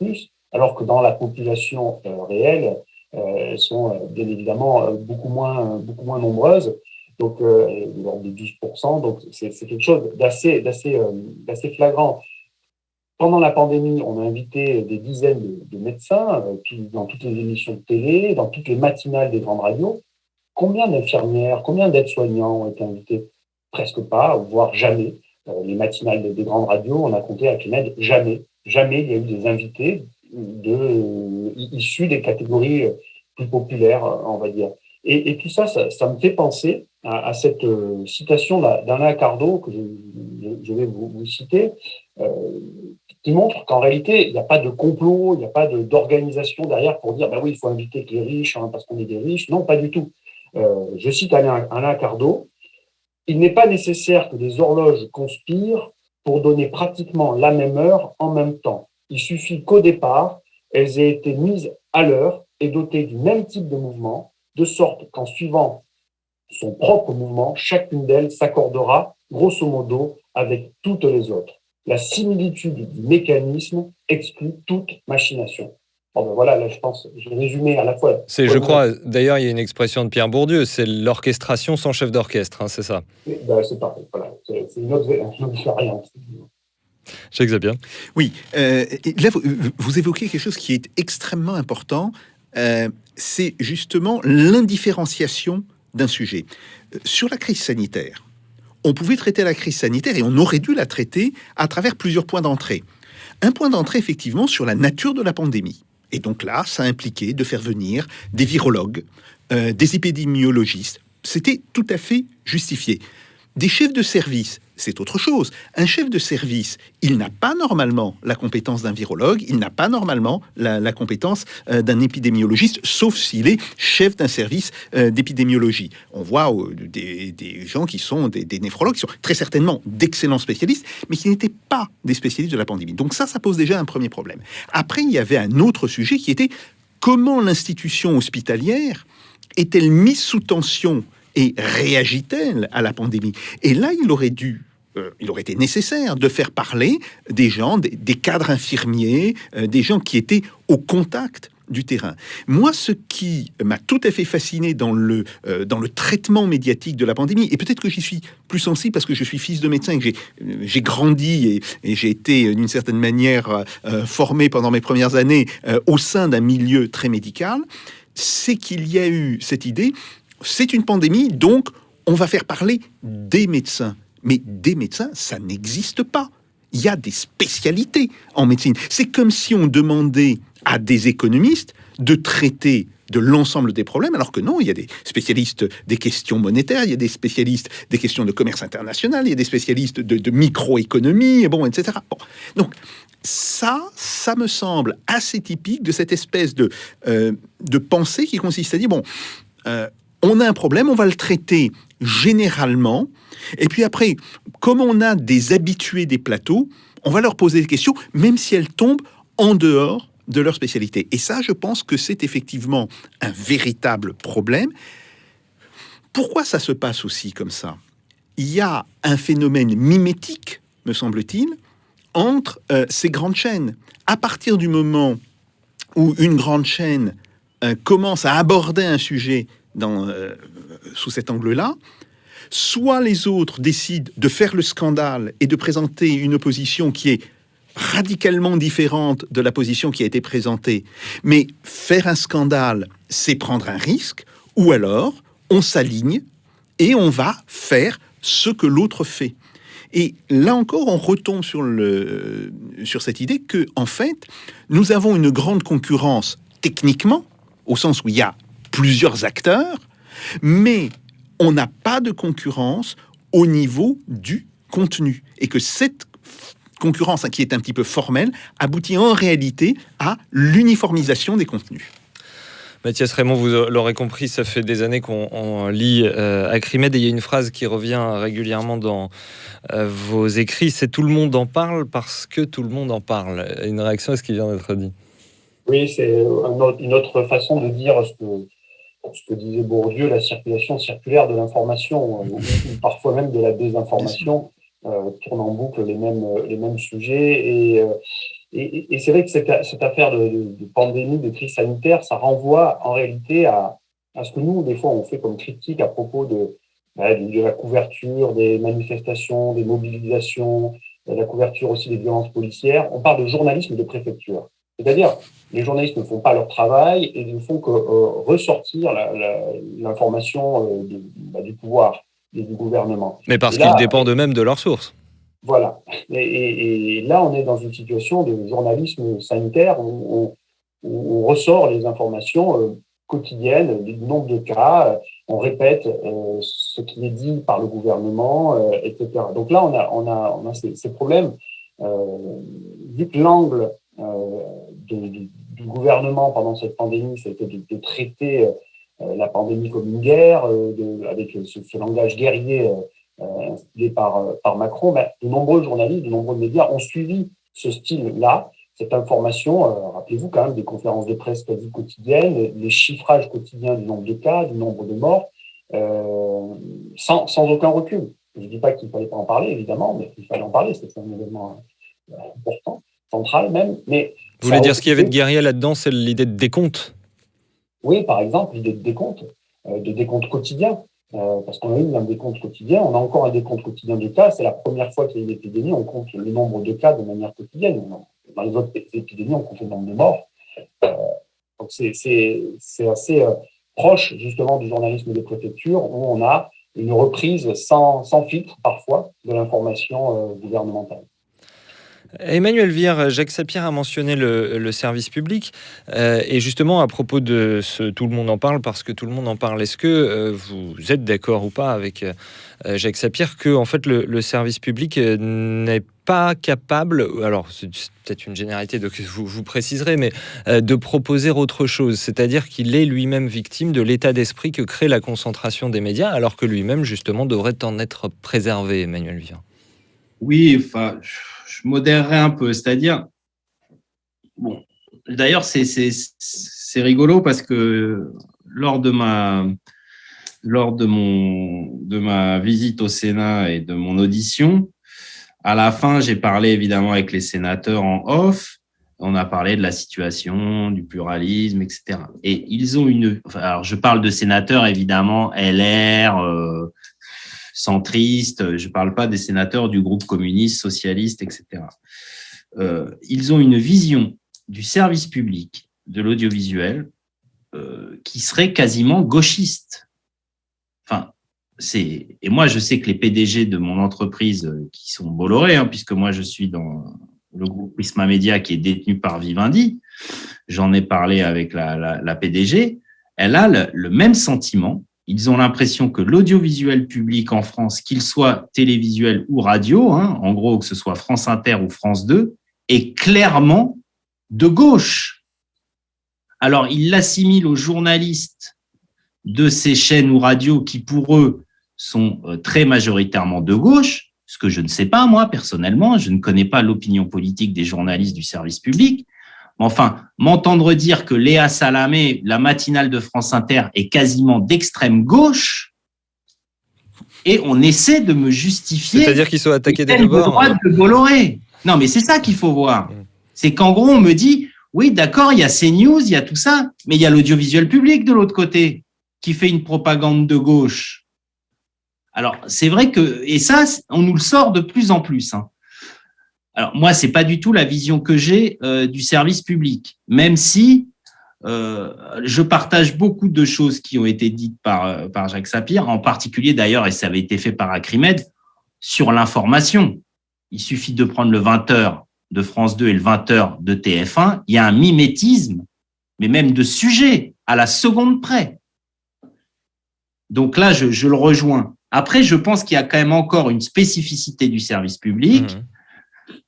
alors que dans la population réelle, elles sont bien évidemment beaucoup moins nombreuses, donc de l'ordre de 12%. Donc c'est quelque chose d'assez flagrant. Pendant la pandémie, on a invité des dizaines de médecins dans toutes les émissions de télé, dans toutes les matinales des grandes radios. Combien d'infirmières, combien d'aides-soignants ont été invités? Presque pas, voire jamais. Les matinales des grandes radios, on a compté à Clémed, jamais il y a eu des invités issus des catégories plus populaires, on va dire. Et tout ça me fait penser à cette citation d'Alain Cardot, que je vais vous citer, qui montre qu'en réalité, il n'y a pas de complot, il n'y a pas d'organisation derrière pour dire oui, il faut inviter que les riches parce qu'on est des riches. Non, pas du tout. Je cite Alain Cardot. Il n'est pas nécessaire que des horloges conspirent pour donner pratiquement la même heure en même temps. Il suffit qu'au départ, elles aient été mises à l'heure et dotées du même type de mouvement, de sorte qu'en suivant son propre mouvement, chacune d'elles s'accordera, grosso modo, avec toutes les autres. La similitude du mécanisme exclut toute machination. Bon, ben voilà, là, je pense, j'ai résumé à la fois. Je crois, d'ailleurs, il y a une expression de Pierre Bourdieu, c'est l'orchestration sans chef d'orchestre, hein, c'est ça. Ben, c'est parfait, voilà. C'est une autre variante. Jacques bien. Oui, là, vous évoquez quelque chose qui est extrêmement important, c'est justement l'indifférenciation d'un sujet. Sur la crise sanitaire, on pouvait traiter la crise sanitaire et on aurait dû la traiter à travers plusieurs points d'entrée. Un point d'entrée, effectivement, sur la nature de la pandémie. Et donc là, ça impliquait de faire venir des virologues, des épidémiologistes. C'était tout à fait justifié. Des chefs de service, c'est autre chose. Un chef de service, il n'a pas normalement la compétence d'un virologue, il n'a pas normalement la compétence d'un épidémiologiste, sauf s'il est chef d'un service d'épidémiologie. On voit des gens qui sont des néphrologues, qui sont très certainement d'excellents spécialistes, mais qui n'étaient pas des spécialistes de la pandémie. Donc ça pose déjà un premier problème. Après, il y avait un autre sujet qui était comment l'institution hospitalière est-elle mise sous tension et réagit-elle à la pandémie? Et là, il aurait été nécessaire de faire parler des gens, des cadres infirmiers, des gens qui étaient au contact du terrain. Moi, ce qui m'a tout à fait fasciné dans le traitement médiatique de la pandémie, et peut-être que j'y suis plus sensible parce que je suis fils de médecin et que j'ai grandi et j'ai été d'une certaine manière formé pendant mes premières années au sein d'un milieu très médical, c'est qu'il y a eu cette idée, c'est une pandémie, donc on va faire parler des médecins. Mais des médecins, ça n'existe pas. Il y a des spécialités en médecine. C'est comme si on demandait à des économistes de traiter de l'ensemble des problèmes, alors que non, il y a des spécialistes des questions monétaires, il y a des spécialistes des questions de commerce international, il y a des spécialistes de microéconomie, bon, etc. Bon. Donc, ça me semble assez typique de cette espèce de pensée qui consiste à dire, bon, on a un problème, on va le traiter généralement, et puis après, comme on a des habitués des plateaux, on va leur poser des questions, même si elles tombent en dehors de leur spécialité. Et ça, je pense que c'est effectivement un véritable problème. Pourquoi ça se passe aussi comme ça? Il y a un phénomène mimétique, me semble-t-il, entre ces grandes chaînes. À partir du moment où une grande chaîne commence à aborder un sujet sous cet angle-là, soit les autres décident de faire le scandale et de présenter une opposition qui est radicalement différente de la position qui a été présentée, mais faire un scandale, c'est prendre un risque, ou alors on s'aligne et on va faire ce que l'autre fait. Et là encore, on retombe sur cette idée que, en fait, nous avons une grande concurrence techniquement, au sens où il y a plusieurs acteurs, mais on n'a pas de concurrence au niveau du contenu. Et que cette concurrence, qui est un petit peu formelle, aboutit en réalité à l'uniformisation des contenus. Mathias Raymond, vous l'aurez compris, ça fait des années qu'on lit Acrimed, et il y a une phrase qui revient régulièrement dans vos écrits, c'est « tout le monde en parle parce que tout le monde en parle ». Une réaction à ce qui vient d'être dit? Oui, c'est une autre façon de dire ce que disait Bourdieu, la circulation circulaire de l'information, ou parfois même de la désinformation, tourne en boucle les mêmes sujets. Et c'est vrai que cette affaire de pandémie, de crise sanitaire, ça renvoie en réalité à ce que nous, des fois, on fait comme critique à propos de la couverture des manifestations, des mobilisations, de la couverture aussi des violences policières. On parle de journalisme de préfecture. C'est-à-dire, les journalistes ne font pas leur travail et ne font que ressortir l'information du pouvoir et du gouvernement. Mais parce qu'ils dépendent eux-mêmes de leurs sources. Voilà. Et là, on est dans une situation de journalisme sanitaire où on ressort les informations quotidiennes, du nombre de cas, on répète ce qui est dit par le gouvernement, etc. Donc là, on a ces problèmes. Vu que l'angle du gouvernement pendant cette pandémie, c'était de traiter la pandémie comme une guerre, avec ce langage guerrier instillé par Macron, de nombreux journalistes, de nombreux médias ont suivi ce style-là, cette information. Rappelez-vous quand même des conférences de presse quasi quotidiennes, les chiffrages quotidiens du nombre de cas, du nombre de morts, sans aucun recul. Je ne dis pas qu'il ne fallait pas en parler, évidemment, mais il fallait en parler, c'est un événement important. centrale même. Mais vous voulez dire ce qu'il y avait de guerrier là-dedans, c'est l'idée de décompte? Oui, par exemple, l'idée de décompte quotidien. Parce qu'on a eu un décompte quotidien, on a encore un décompte quotidien de cas. C'est la première fois qu'il y a une épidémie, on compte le nombre de cas de manière quotidienne. Dans les autres épidémies, on compte le nombre de morts. Donc c'est assez proche justement du journalisme des préfectures, où on a une reprise sans filtre parfois de l'information gouvernementale. Emmanuel Vire, Jacques Sapir a mentionné le service public et justement à propos de tout le monde en parle parce que tout le monde en parle, est-ce que vous êtes d'accord ou pas avec Jacques Sapir que en fait le service public n'est pas capable, alors c'est peut-être une généralité donc vous préciserez, mais de proposer autre chose, c'est-à-dire qu'il est lui-même victime de l'état d'esprit que crée la concentration des médias alors que lui-même justement devrait en être préservé, Emmanuel Vire? Oui, enfin, je modérerai un peu, c'est-à-dire, bon, d'ailleurs, c'est rigolo parce que lors de ma visite au Sénat et de mon audition, à la fin, j'ai parlé évidemment avec les sénateurs en off. On a parlé de la situation, du pluralisme, etc. Et ils ont alors je parle de sénateurs évidemment LR, centristes. Je parle pas des sénateurs du groupe communiste, socialiste, etc. Ils ont une vision du service public, de l'audiovisuel, qui serait quasiment gauchiste. Enfin, et moi, je sais que les PDG de mon entreprise, qui sont Bolloré, puisque moi, je suis dans le groupe Prisma Media qui est détenu par Vivendi, j'en ai parlé avec la PDG, elle a le même sentiment. Ils ont l'impression que l'audiovisuel public en France, qu'il soit télévisuel ou radio, en gros, que ce soit France Inter ou France 2, est clairement de gauche. Alors, ils l'assimilent aux journalistes de ces chaînes ou radios qui, pour eux, sont très majoritairement de gauche, ce que je ne sais pas, moi, personnellement. Je ne connais pas l'opinion politique des journalistes du service public. Enfin, m'entendre dire que Léa Salamé, la matinale de France Inter, est quasiment d'extrême gauche, et on essaie de me justifier. C'est-à-dire qu'ils sont attaqués des deux bords. Droite de Bolloré. Non, mais c'est ça qu'il faut voir. C'est qu'en gros, on me dit, oui, d'accord, il y a CNews, il y a tout ça, mais il y a l'audiovisuel public de l'autre côté qui fait une propagande de gauche. Alors, c'est vrai que, et ça, on nous le sort de plus en plus. Alors, moi, c'est pas du tout la vision que j'ai du service public, même si je partage beaucoup de choses qui ont été dites par Jacques Sapir, en particulier d'ailleurs, et ça avait été fait par Acrimed, sur l'information. Il suffit de prendre le 20h de France 2 et le 20h de TF1, il y a un mimétisme, mais même de sujet, à la seconde près. Donc là, je le rejoins. Après, je pense qu'il y a quand même encore une spécificité du service public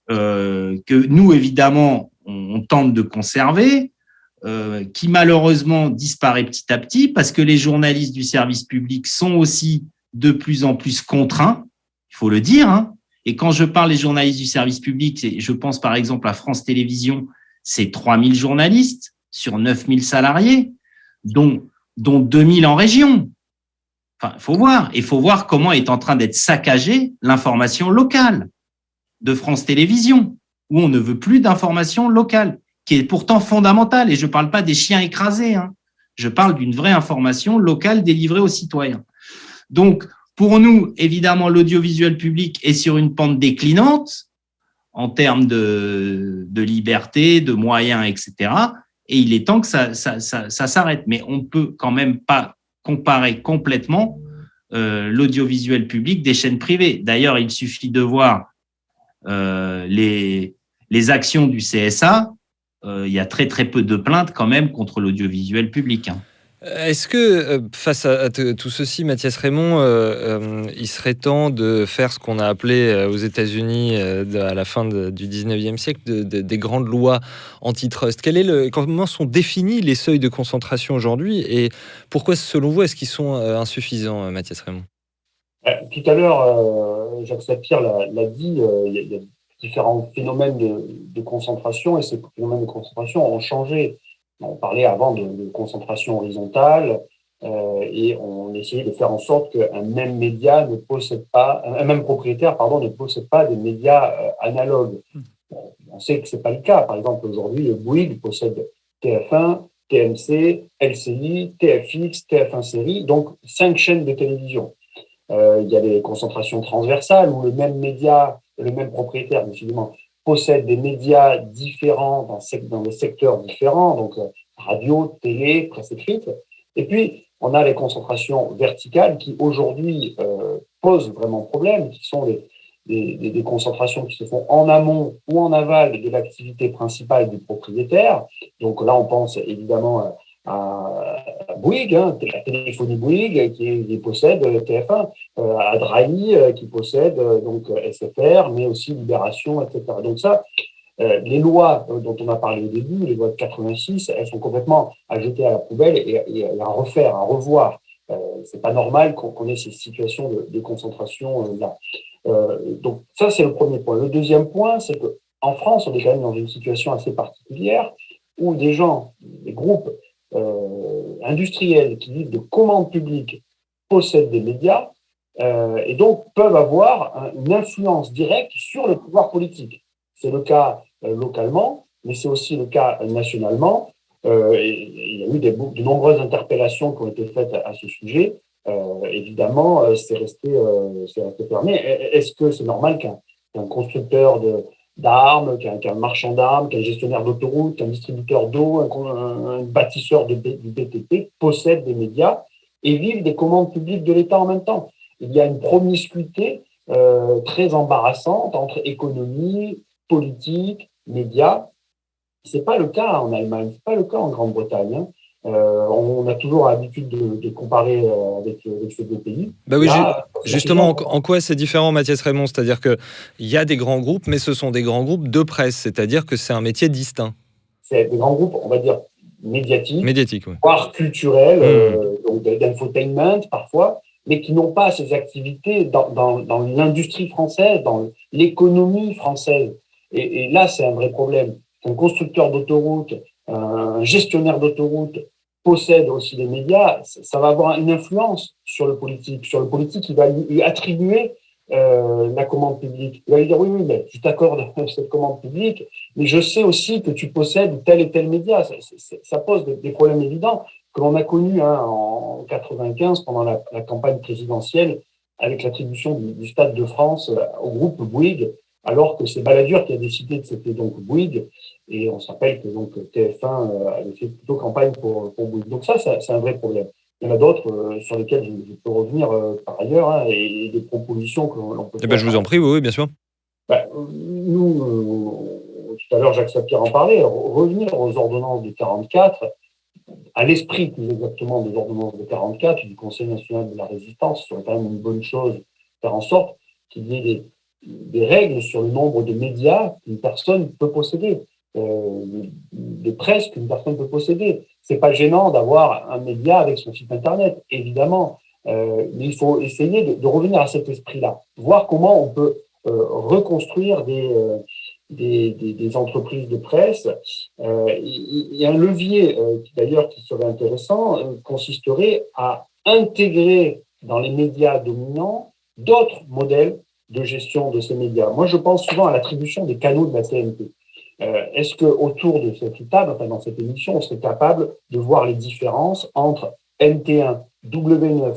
que nous, évidemment, on tente de conserver, qui malheureusement disparaît petit à petit parce que les journalistes du service public sont aussi de plus en plus contraints, il faut le dire. Et quand je parle des journalistes du service public, je pense par exemple à France Télévisions, c'est 3000 journalistes sur 9000 salariés, dont 2000 en région. Enfin, il faut voir comment est en train d'être saccagée l'information locale de France Télévisions, où on ne veut plus d'information locale, qui est pourtant fondamentale. Et je ne parle pas des chiens écrasés, je parle d'une vraie information locale délivrée aux citoyens. Donc, pour nous, évidemment, l'audiovisuel public est sur une pente déclinante en termes de liberté, de moyens, etc. Et il est temps que ça s'arrête. Mais on ne peut quand même pas comparer complètement l'audiovisuel public des chaînes privées. D'ailleurs, il suffit de voir les actions du CSA. Il y a très très peu de plaintes quand même contre l'audiovisuel public. Est-ce que face à tout ceci, Mathias Raymond, il serait temps de faire ce qu'on a appelé aux États-Unis à la fin du 19e siècle des grandes lois antitrust? Comment sont définis les seuils de concentration aujourd'hui et pourquoi, selon vous, est-ce qu'ils sont insuffisants, Mathias Raymond? Tout à l'heure, Jacques Sapir l'a dit, il y a différents phénomènes de concentration et ces phénomènes de concentration ont changé. On parlait avant de concentration horizontale et on essayait de faire en sorte qu'un même média ne possède pas, un même propriétaire, ne possède pas des médias analogues. On sait que ce n'est pas le cas. Par exemple, aujourd'hui, Bouygues possède TF1, TMC, LCI, TFX, TF1 Série, donc 5 chaînes de télévision. Il y a des concentrations transversales où le même média, le même propriétaire, décidément, possède des médias différents dans des secteurs différents, donc radio, télé, presse écrite. Et puis, on a les concentrations verticales qui, aujourd'hui, posent vraiment problème, qui sont des concentrations qui se font en amont ou en aval de l'activité principale du propriétaire. Donc là, on pense évidemment à Bouygues, la téléphonie Bouygues qui possède TF1, à Drahi qui possède donc SFR, mais aussi Libération, etc. Donc ça, les lois dont on a parlé au début, les lois de 86, elles sont complètement à jeter à la poubelle et à refaire, à revoir. C'est pas normal qu'on ait ces situations de concentration là. Donc ça, c'est le premier point. Le deuxième point, c'est qu'en France, on est quand même dans une situation assez particulière où des gens, des groupes industriels qui vivent de commandes publiques possèdent des médias et donc peuvent avoir une influence directe sur le pouvoir politique. C'est le cas localement, mais c'est aussi le cas nationalement. Il y a eu de nombreuses interpellations qui ont été faites à ce sujet. Évidemment, c'est resté fermé. Est-ce que c'est normal qu'un constructeur d'armes, qu'un marchand d'armes, qu'un gestionnaire d'autoroute, qu'un distributeur d'eau, un bâtisseur du BTP possède des médias et vive des commandes publiques de l'État en même temps? Il y a une promiscuité très embarrassante entre économie, politique, médias. C'est pas le cas en Allemagne, c'est pas le cas en Grande-Bretagne. On a toujours l'habitude de comparer avec ces deux pays. Bah oui, là, justement, en quoi c'est différent, Mathias Raymond? C'est-à-dire qu'il y a des grands groupes, mais ce sont des grands groupes de presse, c'est-à-dire que c'est un métier distinct. C'est des grands groupes, on va dire, médiatiques, oui. voire culturels, donc d'infotainment parfois, mais qui n'ont pas ces activités dans l'industrie française, dans l'économie française. Et là, c'est un vrai problème. Un constructeur d'autoroute, un gestionnaire d'autoroute possède aussi des médias, ça va avoir une influence sur le politique. Sur le politique, il va lui attribuer la commande publique. Il va lui dire, oui, mais je t'accorde cette commande publique, mais je sais aussi que tu possèdes tel et tel média. Ça pose des problèmes évidents que l'on a connus en 95 pendant la campagne présidentielle avec l'attribution du Stade de France au groupe Bouygues, alors que c'est Balladur qui a décidé que c'était donc Bouygues, et on se rappelle que donc TF1 avait fait plutôt campagne pour Bouygues. Donc ça, c'est un vrai problème. Il y en a d'autres sur lesquels je peux revenir par ailleurs, et des propositions que l'on peut faire. Je vous en prie, oui, bien sûr. Nous, tout à l'heure, Jacques Sapir en parlait, revenir aux ordonnances de 44, à l'esprit plus exactement des ordonnances de 44 du Conseil national de la résistance, serait quand même une bonne chose, faire en sorte qu'il y ait des règles sur le nombre de médias qu'une personne peut posséder, des presses qu'une personne peut posséder. C'est pas gênant d'avoir un média avec son site internet, évidemment, mais il faut essayer de revenir à cet esprit-là, voir comment on peut reconstruire des entreprises de presse. Il y a un levier, d'ailleurs, qui serait intéressant, consisterait à intégrer dans les médias dominants d'autres modèles de gestion de ces médias. Moi, je pense souvent à l'attribution des canaux de la TNT. Est-ce qu'autour de cette table, dans cette émission, on serait capable de voir les différences entre NT1, W9,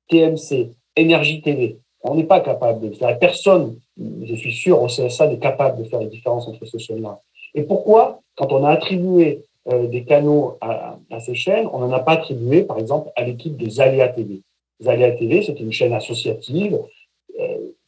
TMC, Énergie TV? On n'est pas capable de le faire. Personne, je suis sûr, au CSA n'est capable de faire les différences entre ces chaînes-là. Et pourquoi, quand on a attribué des canaux à ces chaînes, on n'en a pas attribué, par exemple, à l'équipe de Zaléa TV? Zaléa TV, c'est une chaîne associative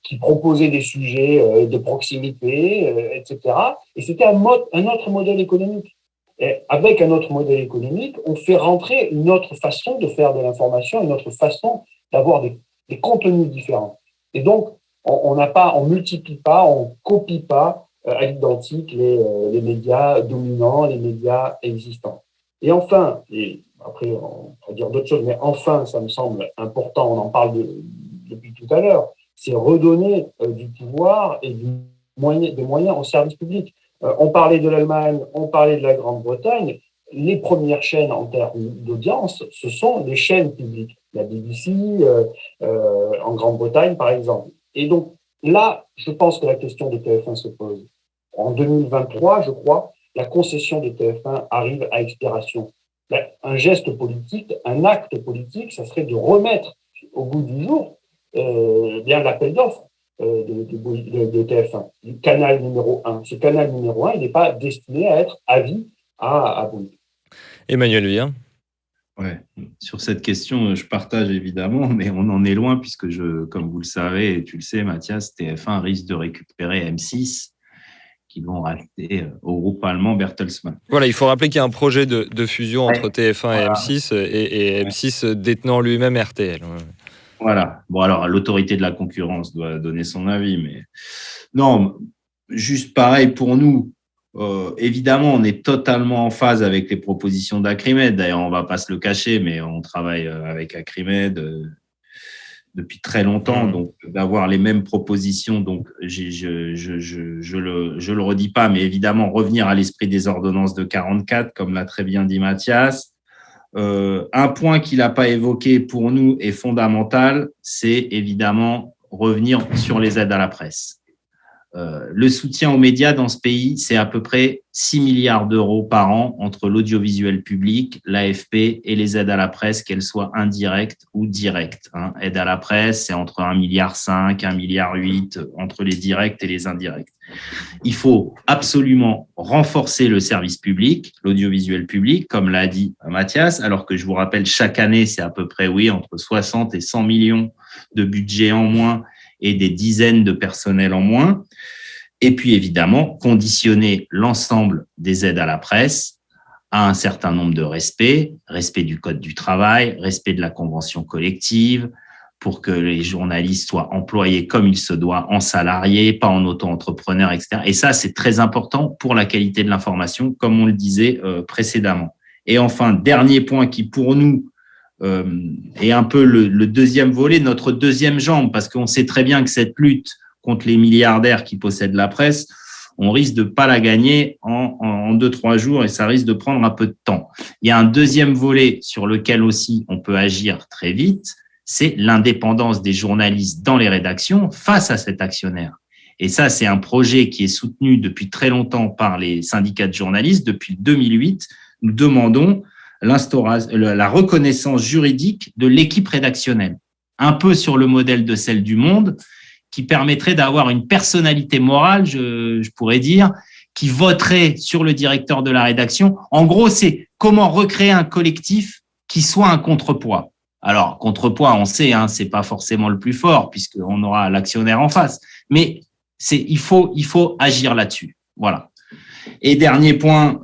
qui proposait des sujets de proximité, etc. Et c'était un autre modèle économique. Et avec un autre modèle économique, on fait rentrer une autre façon de faire de l'information, une autre façon d'avoir des contenus différents. Et donc, on multiplie pas, on copie pas à l'identique les médias dominants, les médias existants. Et enfin, et après on va dire d'autres choses, mais enfin, ça me semble important, on en parle depuis tout à l'heure, c'est redonner du pouvoir et des moyens au service public. On parlait de l'Allemagne, on parlait de la Grande-Bretagne. Les premières chaînes en termes d'audience, ce sont les chaînes publiques. La BBC, en Grande-Bretagne, par exemple. Et donc, là, je pense que la question de TF1 se pose. en 2023, je crois, la concession de TF1 arrive à expiration. Un geste politique, un acte politique, ça serait de remettre au goût du jour bien l'appel d'offres de TF1, du canal numéro 1. Ce canal numéro 1, il n'est pas destiné à être à vie à Bouygues. Emmanuel Vien. Ouais. Sur cette question, je partage évidemment, mais on en est loin puisque, comme vous le savez, et tu le sais, Mathias, TF1 risque de récupérer M6 qui vont racheter au groupe allemand Bertelsmann. Voilà, il faut rappeler qu'il y a un projet de fusion entre TF1 et M6, et M6 détenant lui-même RTL. Voilà. Bon, alors, l'autorité de la concurrence doit donner son avis, mais non, juste pareil pour nous. Évidemment, on est totalement en phase avec les propositions d'Acrimed. D'ailleurs, on ne va pas se le cacher, mais on travaille avec Acrimed depuis très longtemps, donc d'avoir les mêmes propositions. Donc, je le redis pas, mais évidemment, revenir à l'esprit des ordonnances de 44, comme l'a très bien dit Mathias. Un point qu'il n'a pas évoqué pour nous est fondamental, c'est évidemment revenir sur les aides à la presse. Le soutien aux médias dans ce pays, c'est à peu près 6 milliards d'euros par an entre l'audiovisuel public, l'AFP et les aides à la presse, qu'elles soient indirectes ou directes. Aide à la presse, c'est entre 1,5 milliard, 1,8 milliard entre les directs et les indirects. Il faut absolument renforcer le service public, l'audiovisuel public, comme l'a dit Mathias, alors que je vous rappelle, chaque année, c'est à peu près, entre 60 et 100 millions de budget en moins et des dizaines de personnels en moins. Et puis, évidemment, conditionner l'ensemble des aides à la presse à un certain nombre de respect du code du travail, respect de la convention collective, pour que les journalistes soient employés comme il se doit, en salariés, pas en auto-entrepreneurs, etc. Et ça, c'est très important pour la qualité de l'information, comme on le disait précédemment. Et enfin, dernier point qui, pour nous, est un peu le deuxième volet, notre deuxième jambe, parce qu'on sait très bien que cette lutte contre les milliardaires qui possèdent la presse, on risque de pas la gagner en 2-3 jours et ça risque de prendre un peu de temps. Il y a un deuxième volet sur lequel aussi on peut agir très vite, c'est l'indépendance des journalistes dans les rédactions face à cet actionnaire. Et ça, c'est un projet qui est soutenu depuis très longtemps par les syndicats de journalistes. Depuis 2008, nous demandons la reconnaissance juridique de l'équipe rédactionnelle, un peu sur le modèle de celle du Monde, qui permettrait d'avoir une personnalité morale, je pourrais dire, qui voterait sur le directeur de la rédaction. En gros, c'est comment recréer un collectif qui soit un contrepoids. Alors, contrepoids, on sait, c'est pas forcément le plus fort puisqu'on aura l'actionnaire en face, mais il faut agir là-dessus. Voilà. Et dernier point,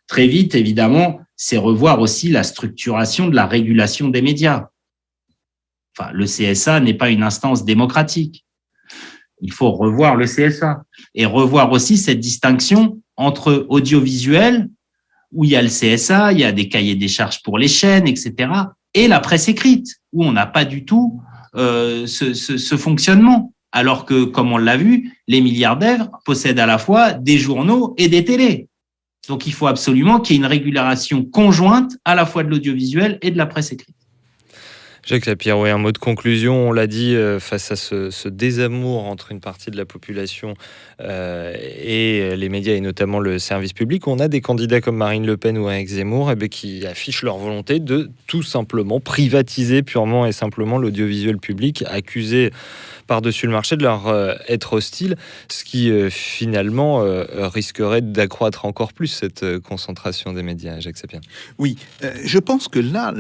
très vite, évidemment, c'est revoir aussi la structuration de la régulation des médias. Enfin, le CSA n'est pas une instance démocratique. Il faut revoir le CSA et revoir aussi cette distinction entre audiovisuel, où il y a le CSA, il y a des cahiers des charges pour les chaînes, etc., et la presse écrite, où on n'a pas du tout ce fonctionnement. Alors que, comme on l'a vu, les milliardaires possèdent à la fois des journaux et des télés. Donc, il faut absolument qu'il y ait une régulation conjointe à la fois de l'audiovisuel et de la presse écrite. Jacques Lapierre, un mot de conclusion, on l'a dit, face à ce désamour entre une partie de la population et les médias, et notamment le service public, on a des candidats comme Marine Le Pen ou Éric Zemmour qui affichent leur volonté de tout simplement privatiser purement et simplement l'audiovisuel public, accusé par-dessus le marché de leur être hostile, ce qui finalement risquerait d'accroître encore plus cette concentration des médias. Jacques Sapien. Oui, je pense que là,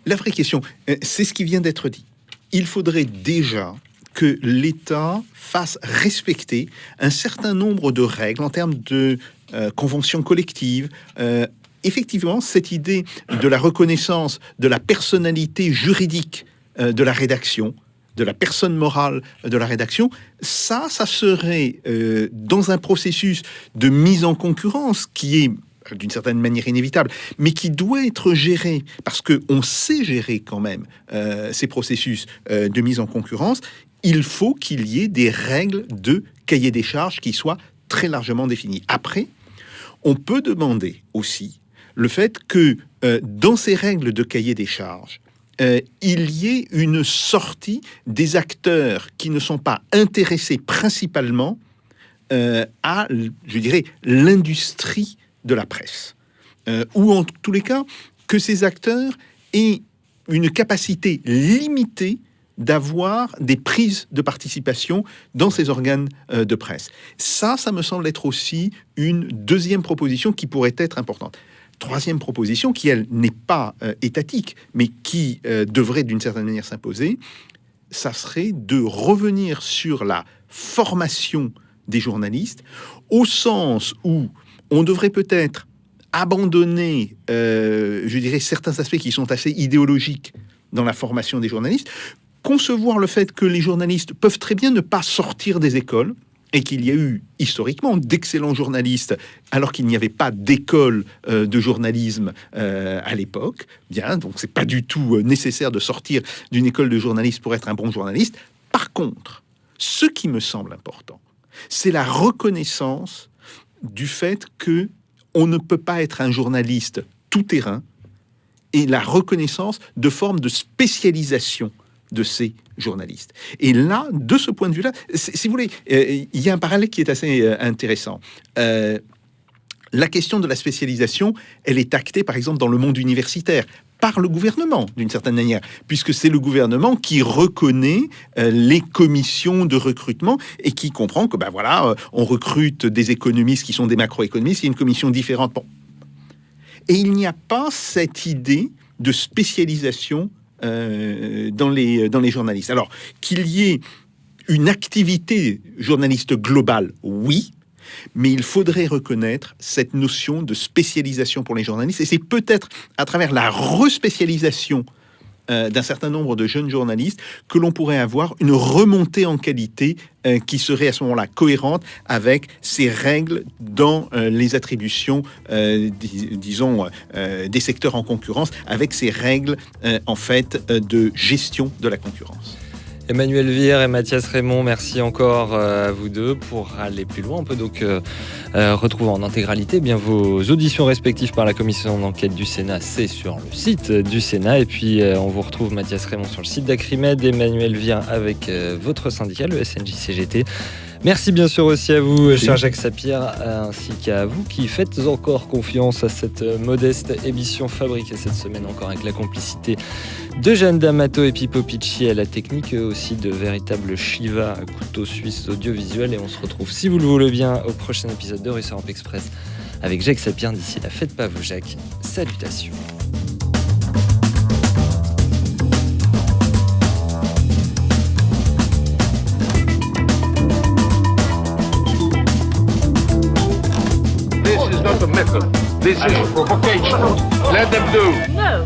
la vraie question, c'est ce qui vient d'être dit. Il faudrait déjà que l'État fasse respecter un certain nombre de règles en termes de conventions collectives. Effectivement, cette idée de la reconnaissance de la personnalité juridique de la rédaction, de la personne morale de la rédaction, ça serait dans un processus de mise en concurrence qui est d'une certaine manière inévitable, mais qui doit être géré, parce qu'on sait gérer quand même ces processus de mise en concurrence. Il faut qu'il y ait des règles de cahier des charges qui soient très largement définies. Après, on peut demander aussi le fait que dans ces règles de cahier des charges, il y ait une sortie des acteurs qui ne sont pas intéressés principalement à, je dirais, l'industrie de la presse. Ou en tous les cas, que ces acteurs aient une capacité limitée d'avoir des prises de participation dans ces organes de presse. Ça me semble être aussi une deuxième proposition qui pourrait être importante. Troisième proposition, qui elle n'est pas étatique, mais qui devrait d'une certaine manière s'imposer, ça serait de revenir sur la formation des journalistes, au sens où on devrait peut-être abandonner, je dirais, certains aspects qui sont assez idéologiques dans la formation des journalistes, concevoir le fait que les journalistes peuvent très bien ne pas sortir des écoles, et qu'il y a eu historiquement d'excellents journalistes alors qu'il n'y avait pas d'école de journalisme à l'époque. Bien, donc c'est pas du tout nécessaire de sortir d'une école de journalisme pour être un bon journaliste. Par contre, ce qui me semble important, c'est la reconnaissance du fait que on ne peut pas être un journaliste tout-terrain et la reconnaissance de formes de spécialisation de ces journalistes. Et là, de ce point de vue-là, si vous voulez, il y a un parallèle qui est assez intéressant. La question de la spécialisation, elle est actée, par exemple, dans le monde universitaire, par le gouvernement, d'une certaine manière, puisque c'est le gouvernement qui reconnaît les commissions de recrutement et qui comprend que, on recrute des économistes qui sont des macroéconomistes, il y a une commission différente. Bon. Et il n'y a pas cette idée de spécialisation dans les journalistes. Alors, qu'il y ait une activité journaliste globale, oui, mais il faudrait reconnaître cette notion de spécialisation pour les journalistes, et c'est peut-être à travers la respécialisation d'un certain nombre de jeunes journalistes que l'on pourrait avoir une remontée en qualité qui serait à ce moment-là cohérente avec ces règles dans les attributions, disons, des secteurs en concurrence, avec ces règles en fait de gestion de la concurrence. Emmanuel Vire et Mathias Raymond, merci encore à vous deux. Pour aller plus loin, on peut donc retrouver en intégralité vos auditions respectives par la commission d'enquête du Sénat. C'est sur le site du Sénat. Et puis on vous retrouve, Mathias Raymond, sur le site d'Acrimed, Emmanuel Vire avec votre syndicat, le SNJ-CGT. Merci bien sûr aussi à vous, cher Jacques Sapir, ainsi qu'à vous qui faites encore confiance à cette modeste émission fabriquée cette semaine encore avec la complicité de Jeanne D'Amato et Pipo Picci à la technique, aussi de véritables Shiva à couteau suisse audiovisuel. Et on se retrouve, si vous le voulez bien, au prochain épisode de Russe Europe Express avec Jacques Sapir. D'ici là, faites pas vous, Jacques. Salutations. Not a method. This is provocation. Let them do. No.